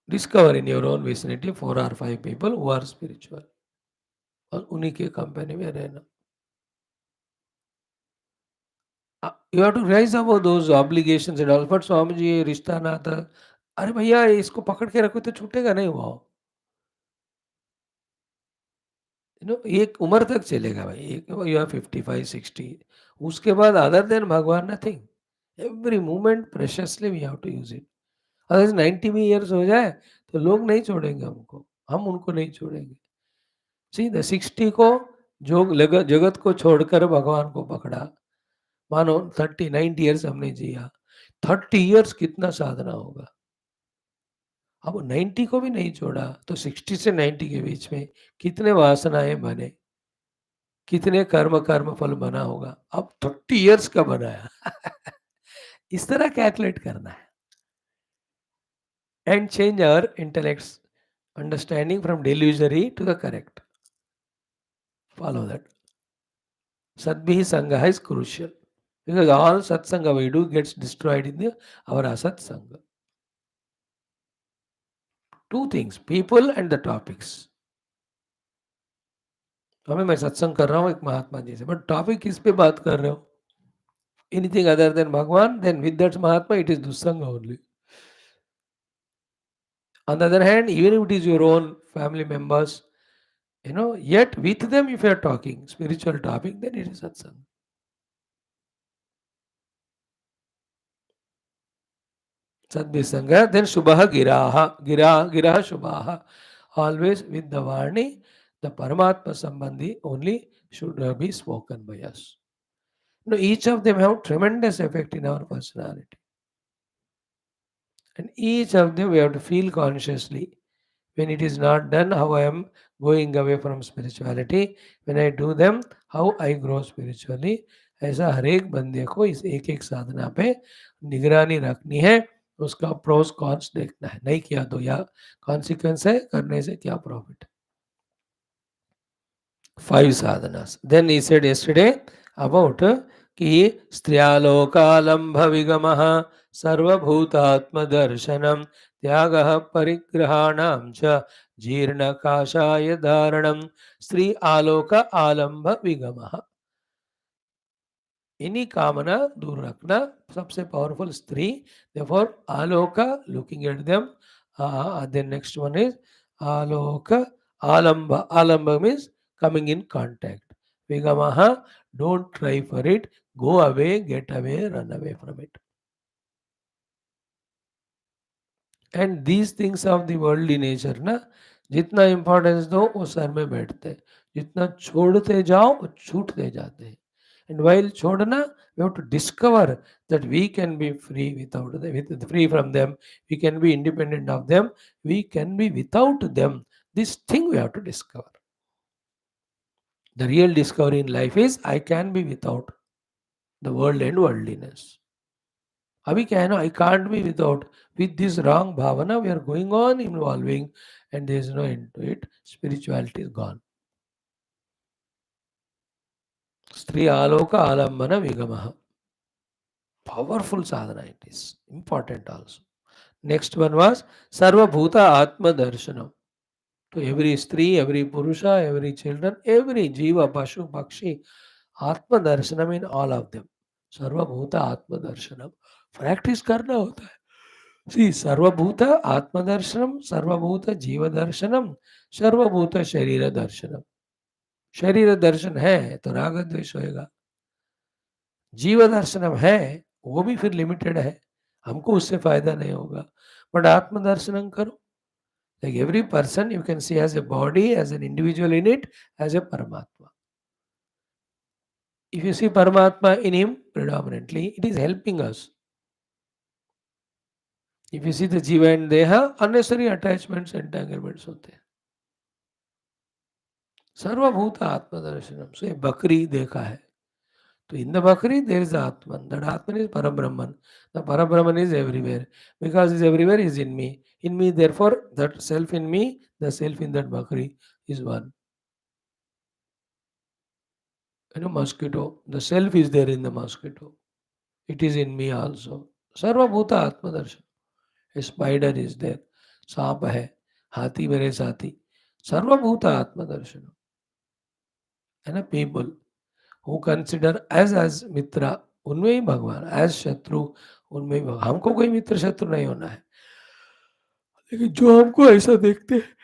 A: Discover in your own vicinity 4 or 5 people who are spiritual. और उन्हीं के company में रहना. You have to rise above those obligations and all. But Swami ji ये रिश्ता नाता, अरे भैया इसको पकड़ के रखो तो छूटेगा नहीं वो. एक उम्र तक चलेगा भाई. एक यू आर 55-60, उसके बाद अदर देन भगवान nothing. Every moment preciously we have to use it. अगर 90 भी ईयर्स हो जाए तो लोग नहीं छोड़ेंगे हमको, हम उनको नहीं छोड़ेंगे. सीधा 60 को जो जगत को छोड़कर भगवान को पकड़ा. मानो 90 ईयर्स हमने जिया, 30 ईयर्स कितना साधना होगा. अब 90 को भी नहीं छोड़ा तो 60 से 90 के बीच में कितने वासनाएं बने, कितने कर्म फल बना होगा. अब 30 ईयर्स का बनाया. इस तरह कैलकुलेट करना है. And change our intellect's understanding from delusory to the correct. Follow that. Sadbhi Sangha is crucial because all satsanga we do gets destroyed in our asat sangha. Two things, people and the topics. अभी मैं सत्संग कर रहा हूँ एक महात्मा जी से, but topic किस पे बात कर रहे हो? Anything other than Bhagwan, then with that Mahatma it is Dussanga only. On the other hand, even if it is your own family members, yet with them if you are talking spiritual topic, then it is satsang. Sadbhisanga, then Shubha Giraha Shubha. Always with the Varni, the Paramatma Sambandhi only should be spoken by us. Each of them have tremendous effect in our personality. And each of them we have to feel consciously. When it is not done, how I am going away from spirituality. When I do them, how I grow spiritually. ऐसा हर एक बंदे को इस एक एक साधना पे निगरानी रखनी है. उसका प्रोस कॉन्स देखना है. नहीं किया तो या कॉन्सिक्वेंस है, करने से क्या प्रॉफिट है. 5 sadhanas. Then he said yesterday about कि स्त्रियालोकालंभ विगमः सर्वभूतात्मदर्शनम त्यागः परिग्रहाणां च जीर्णकाशाय धारणम. स्त्री आलोक आलंभ विगमः. एनी कामना दूर रखना. सबसे पावरफुल स्त्री. Therefore Aloka, looking at them. Then next one is Alok alamba. Alamba means coming in contact. Vigamaha, don't try for it. Go away, get away, run away from it. And these things of the worldly nature ना, जितना importance दो वो sir में बैठते हैं. जितना छोड़ते जाओ वो छूटते जाते हैं. And while छोड़ना, we have to discover that we can be free free from them. We can be independent of them. We can be without them. This thing we have to discover. The real discovery in life is I can be without the world and worldliness. Abhi kya hai na, I can't be without. With this wrong bhavana, we are going on involving and there is no end to it. Spirituality is gone. Stri aloka alambana vigamaha. Powerful sadhana it is. Important also. Next one was Sarva Bhuta Atma Darshanam. To every Stri, every Purusha, every children, every Jiva, Pashu, Pakshi, Atma Darshanam in all of them. Sarva Bhuta Atma Darshanam. Practice करना होता है. See, Sarvabhuta Atma Darshanam, Sarvabhuta Jiva Darshanam, Sarvabhuta Sharira Darshanam. शरीर दर्शन है तो राग द्वेष होएगा. जीव दर्शनम है वो भी फिर लिमिटेड है, हमको उससे फायदा नहीं होगा. बट आत्म दर्शनम करो. Like every person you can see as a body, as an individual in it, as a Paramatma. If you see Paramatma in him predominantly, it is helping us. If you see the Jiva and Deha, unnecessary attachments, entanglements होते हैं. सर्वभूत आत्मदर्शनम. So ये बकरी देखा है. So in the Bakri, there is Atman. That Atman is Parabrahman. The Parabrahman is everywhere. Because he is everywhere, he is in me. In me, therefore, that self in me, the self in that Bakri is one. You know, mosquito. The self is there in the mosquito. It is in me also. Sarva Bhuta Atma Darshan. A spider is there. सांप है, हाथी मेरे साथी. सर्वभूत आत्मदर्शन. है ना, people who consider as मित्र, उनमें ही भगवान, as शत्रु, उनमें ही भगवान. हमको कोई मित्र शत्रु नहीं होना है, लेकिन जो हमको ऐसा देखते हैं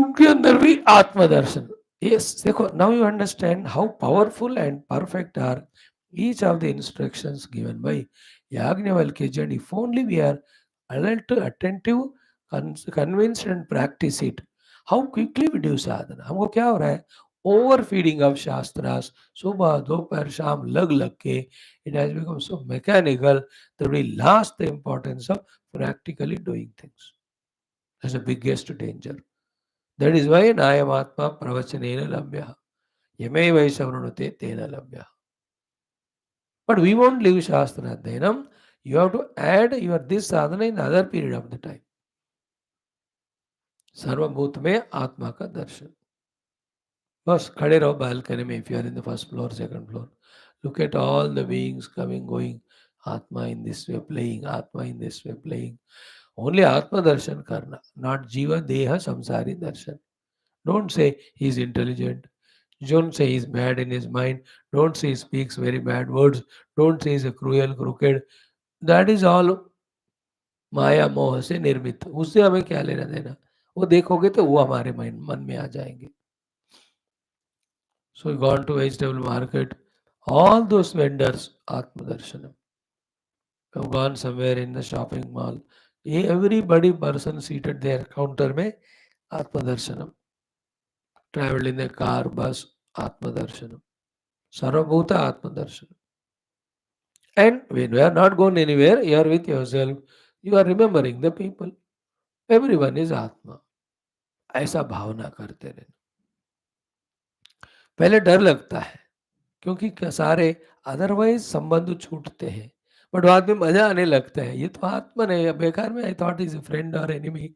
A: उनके अंदर भी आत्मदर्शन. Yes, देखो, now you understand how powerful and perfect are each of the instructions given by Yagnavalkya. And if only we are alert, attentive, convinced and practice it, how quickly we do sadhana. हमको क्या हो रहा है? Overfeeding of shastras, सुबह दोपहर शाम लग लग के, it has become so mechanical that we lost the importance of practically doing things. That's the biggest danger. That is why Nayamatma Pravachanena Labhya. Yame Vaisavranute Tena Labhya. But we won't leave Shastra Adhayanam. You have to add your this sadhana in other period of the time. Sarvabhut mein Atma ka darshan. बस खड़े रहो balcony में. If you are in the first floor, second floor, look at all the beings coming, going. Atma in this way playing, Atma in this way playing. Only Atma darshan karna, not Jiva Deha Samsari darshan. Don't say he is intelligent. Don't say he is bad in his mind. Don't say he speaks very bad words. Don't say he is a cruel, crooked. That is all माया मोह से निर्मित. उससे हमें क्या लेना देना? वो देखोगे तो वो हमारे मन में आ जाएंगे. So we gone to vegetable market. All those vendors, Atmadarshanam. We have gone somewhere in the shopping mall. Everybody person seated there counter में Atmadarshanam. Traveled in a car, bus, Atmadarshanam. Sarvabhuta Atmadarshanam. And when you are not going anywhere, you are with yourself. You are remembering the people. Everyone is Atma. ऐसा भावना करते रहना. पहले डर लगता है क्योंकि सारे अदरवाइज संबंध छूटते हैं, बट बाद में मजा आने लगता है. ये तो आत्मा नहीं, बेकार में I thought is a friend और enemy.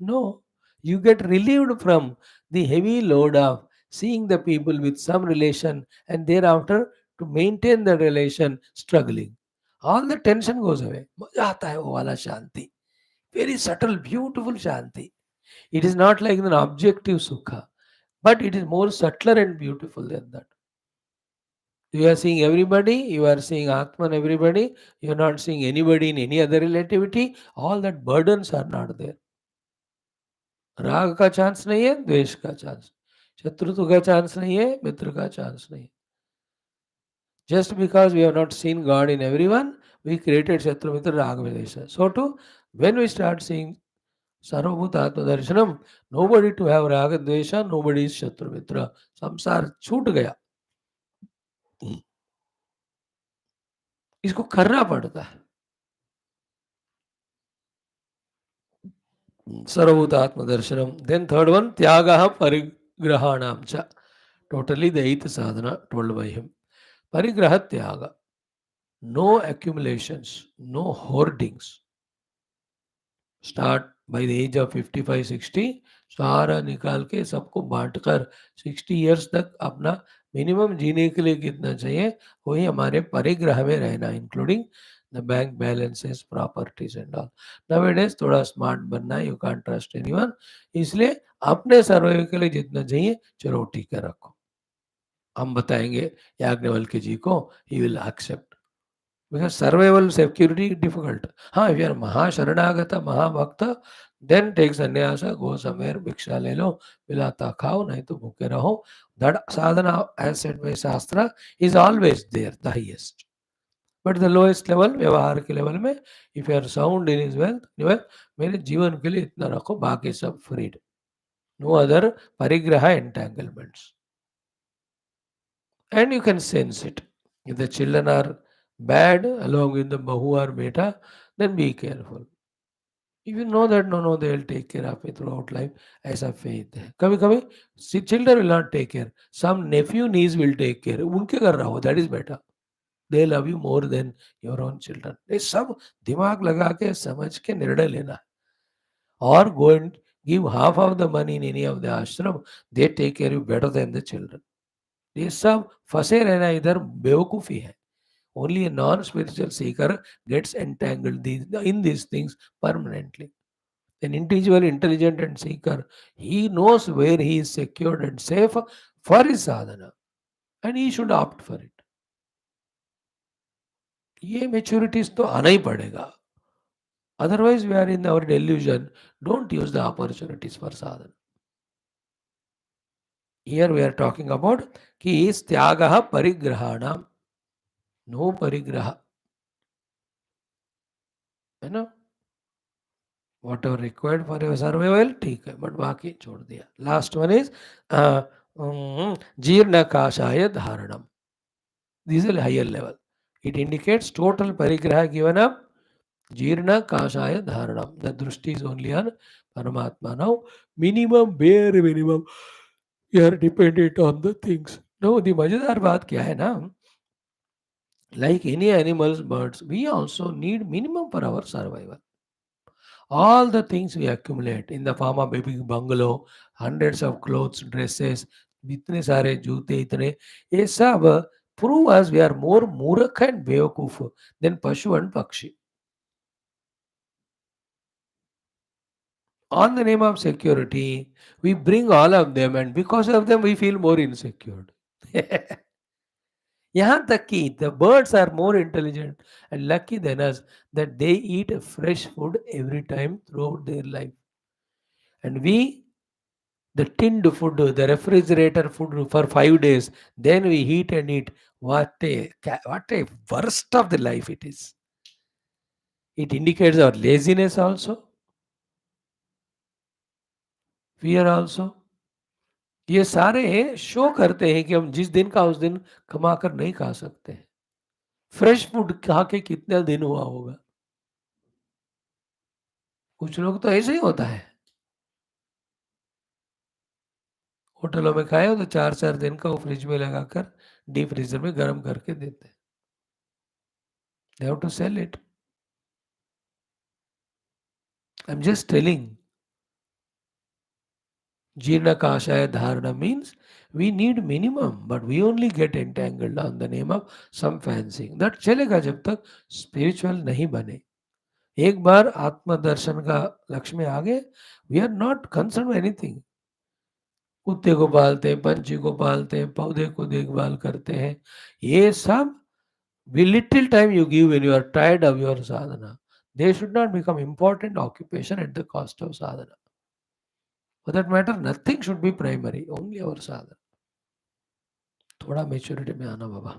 A: No, you get relieved from the heavy load of seeing the people with some relation and thereafter to maintain the relation struggling. All the tension goes away. मजा आता है वो वाला शांति. Very subtle, beautiful shanti. It is not like an objective sukha, but it is more subtler and beautiful than that. You are seeing everybody, you are seeing Atman everybody, you are not seeing anybody in any other relativity. All that burdens are not there. राग का chance नहीं है, द्वेष का chance, शत्रुत्व का chance नहीं है, मित्र का चांस नहीं. Just because we have not seen God in everyone, we created Shatru Mitra Raga Vedesha. So too, when we start seeing Sarvabhuta Atma Darshanam, nobody to have Raga Dvesha, nobody is Shatru Mitra. संसार छूट गया. इसको करना पड़ता है. Sarvabhuta Atma Darshanam. Then third one, Tyagaha Parigrahanam cha. Totally the eighth sadhana told by him. Parigraha Tyaga. No accumulations, no hoardings. Start by the age of 55-60 सारा निकाल के सबको बांटकर 60 इयर्स तक अपना मिनिमम जीने के लिए कितना चाहिए वही हमारे परिग्रह में रहना including the bank balances properties and all nowadays थोड़ा स्मार्ट बनना है यू कांट ट्रस्ट एनीवन इसलिए अपने सर्वाइवल के लिए जितना चाहिए चलो ठीक है रखो हम बताएंगे याज्ञवल्क्य जी को he will accept because survival security difficult if you are महाशरणागत महाभक्त then take sannyasa go somewhere भिक्षा ले लो मिलाता खाओ नहीं तो भूखे रहो that sadhana as said by shastra is always there the highest but the lowest level व्यवहार के लेवल में if you are sound in his wealth मेरे जीवन के लिए इतना रखो बाकी सब freed no other parigraha entanglements and you can sense it if the children are bad along with the bahu or beta, then be careful. If you know that no, they will take care of me throughout life, ऐसा faith है. कभी कभी children will not take care. Some nephew niece will take care. उनके कर रहा हो that is better. They love you more than your own children. ये सब दिमाग लगा के समझ के निर्णय लेना है. Or go and give half of the money in any of the ashram. They take care of you better than the children. ये सब फंसे रहना इधर बेवकूफ़ी है. Only a non-spiritual seeker gets entangled in these things permanently. An individual intelligent and seeker, he knows where he is secured and safe for his sadhana and he should opt for it. ये maturities तो आना ही पड़ेगा. Otherwise we are in our delusion. Don't use the opportunities for sadhana. Here we are talking about कि is त्यागः परिग्रहाणाम. No परिग्रह. है ना? What ever required for your survival ठीक है बट बाकी छोड़ दिया लास्ट वन इज जीर्ण काशाय धारणम this is higher level it indicates total परिग्रह गिवन अप जीर्ण काशाय धारणम द दृष्टि इज ओनली ऑन परमात्मा now minimum bare minimum you are dependent on the things no the मजेदार बात क्या है ना like any animals birds we also need minimum for our survival all the things we accumulate in the form of a big bungalow, hundreds of clothes, dresses, इतने सारे जूते इतने ये सब prove us we are more मूर्ख and बेवकूफ than पशु and पक्षी. On the name of security, we bring all of them and because of them we feel more insecure. यहाँ तक कि the birds are more intelligent and lucky than us that they eat fresh food every time throughout their life. And we the tinned food, the refrigerator food for 5 days, then we heat and eat. What a worst of the life it is. It indicates our laziness also, fear also. ये सारे show करते हैं कि हम जिस दिन का उस दिन कमा कर नहीं खा सकते हैं. फ्रेश फूड खा के कितना दिन हुआ होगा. कुछ लोग तो ऐसे ही होता है. होटलों में खाए हो तो 4-4 दिन का वो फ्रिज में लगाकर डीप फ्रीजर में गर्म करके देते हैं. They have to sell it. I'm just telling. Jirna Kashaya Dharana means we need minimum, but we only get entangled on the name of some fancying. That चलेगा जब तक spiritual नहीं बने. एक बार आत्म दर्शन का लक्ष्य में आ गए, we are not concerned with anything. कुत्ते को पालते हैं, पंछी को पालते हैं, पौधे को देखभाल करते हैं. ये सब we little time you give when you are tired of your sadhana. They should not become important occupation at the cost of sadhana. For that matter, nothing should be primary, only our sadhana. थोड़ा maturity में आना बाबा.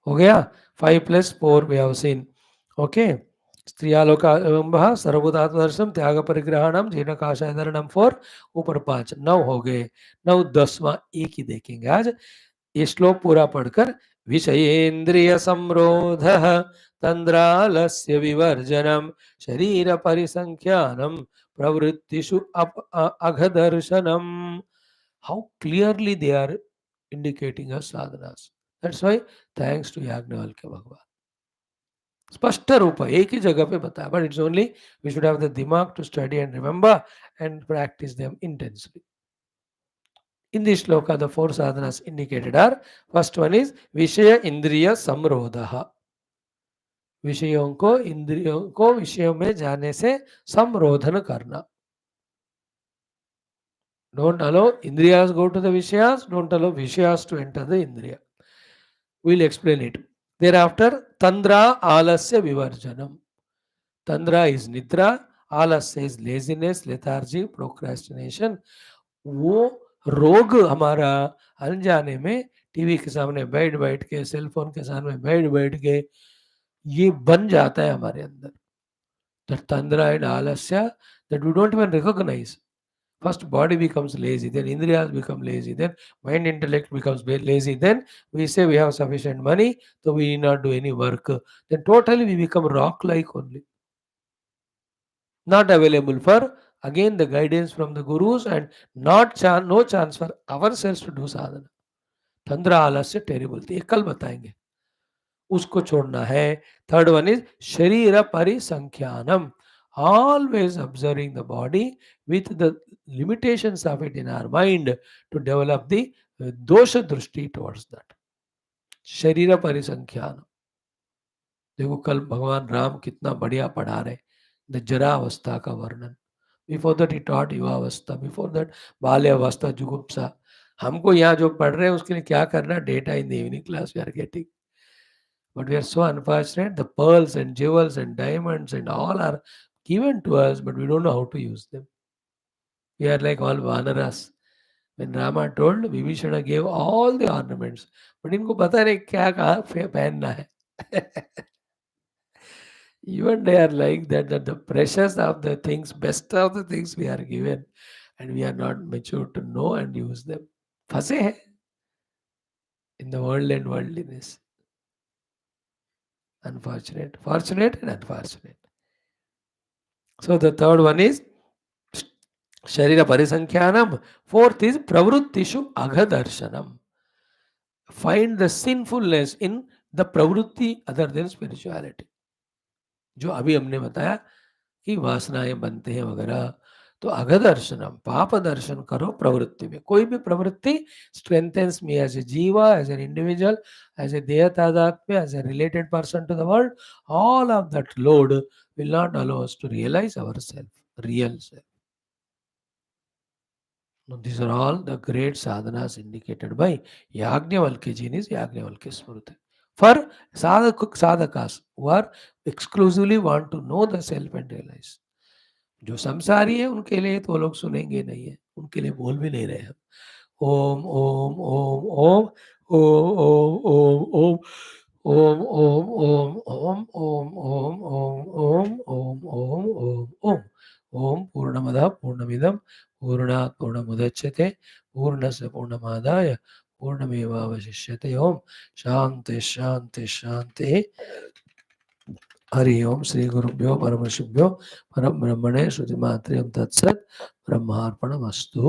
A: हो गया 5+4 we have seen. Okay स्त्रियालोकावंबः सर्वभूतात्मदर्शनम त्याग परिग्रहणम जीर्ण काशायधरणम 4 ऊपर 5 9 हो गए. 9 10वां एक ही देखेंगे आज. ये श्लोक पूरा पढ़कर विषयेन्द्रिय संरोध तंद्रालस्य विवर्जनम शरीर परिसंख्यानम प्रवृत्तिषु अघदर्शनम. How clearly they are indicating us sadhanas. That's why thanks to Yagnavalkya Bhagavan. स्पष्ट रूप एक ही जगह पे बताया, but it's only we should have the दिमाग to study and remember and practise them intensely. In this shloka, the four sadhanas indicated are: first one is Vishaya Indriya Samrodha. विषयों को, इंद्रियों को विषयों में जाने से संरोधन करना. Don't allow indriyas go to the vishayas, don't allow vishayas to enter the indriya. We'll explain it. Thereafter, Tandra Alasya Vivarjanam. Tandra is Nidra, Alasya is laziness, lethargy, procrastination. वो रोग हमारा अनजाने में टीवी के सामने बैठ बैठ के, सेल फोन के सामने बैठ बैठ के ये बन जाता है हमारे अंदर. That Tandra and Alasya that we don't even recognize. First body becomes lazy, then indriyas become lazy, then mind intellect becomes lazy, then we say we have sufficient money, so we need not do any work. Then totally we become rock like only. Not available for again the guidance from the gurus, and no chance for ourselves to do sadhana. Tandra alasya terrible थी, ये कल बताएंगे. उसको छोड़ना है. Third one is शरीर परिसंख्यानम. Always observing the body with the limitations of it in our mind to develop the dosha drushti towards that. शरीर परिसंख्यान. देखो कल भगवान राम कितना बढ़िया पढ़ा रहे द जरा अवस्था का वर्णन. बिफोर दैट ही टॉट युवावस्था, बिफोर दैट बाल्यावस्था, जुगुप्सा. हमको यहाँ जो पढ़ रहे हैं उसके लिए क्या करना, data in the evening class we are getting. But we are so unfortunate. The pearls and jewels and diamonds and all are given to us, but we don't know how to use them. We are like all vanaras. When Rama told, Vibhishana gave all the ornaments, but इनको पता नहीं क्या कहाँ पहनना है. Even they are like that, that the precious of the things, best of the things we are given, and we are not mature to know and use them. फंसे हैं in the world and worldliness. Unfortunate, fortunate and unfortunate. So the third one is Sharira Parisankhyanam. Fourth is Pravrittishu Aghadarshanam. Find the sinfulness in the pravritti other than spirituality. जो अभी हमने बताया कि वासनाएं बनते हैं वगैरह, तो अघदर्शनम, पाप दर्शन करो प्रवृत्ति में. कोई भी प्रवृत्ति strengthens me as a jiva, as an individual, as a dehatadhatmya, as a related person to the world. All of that load will not allow us to realize ourself, real self. Now, these are all the great sadhanas indicated by Yagnavalkya ji in his Yagnavalkya Smriti. For sadhakas who are exclusively want to know the self and realize. जो संसारी है उनके लिए तो लोग सुनेंगे नहीं है, उनके लिए बोल भी नहीं रहे हम. ओम ओम ओम ओम ओम ओम ओम ओम ओम ओम ओम ओम ओम ओम ओम ओम ओम ओम पूर्णमदः पूर्णमिदं पूर्णात् पूर्णमुदच्यते पूर्णस्य पूर्णमादाय पूर्णमेवावशिष्यते. ओम शांति शांति शांति. हरि ओम. श्री गुरुभ्यो परमशिभ्यो परम ब्रह्मणे श्रुति मात्रे तत्सत ब्रह्मार्पणमस्तु.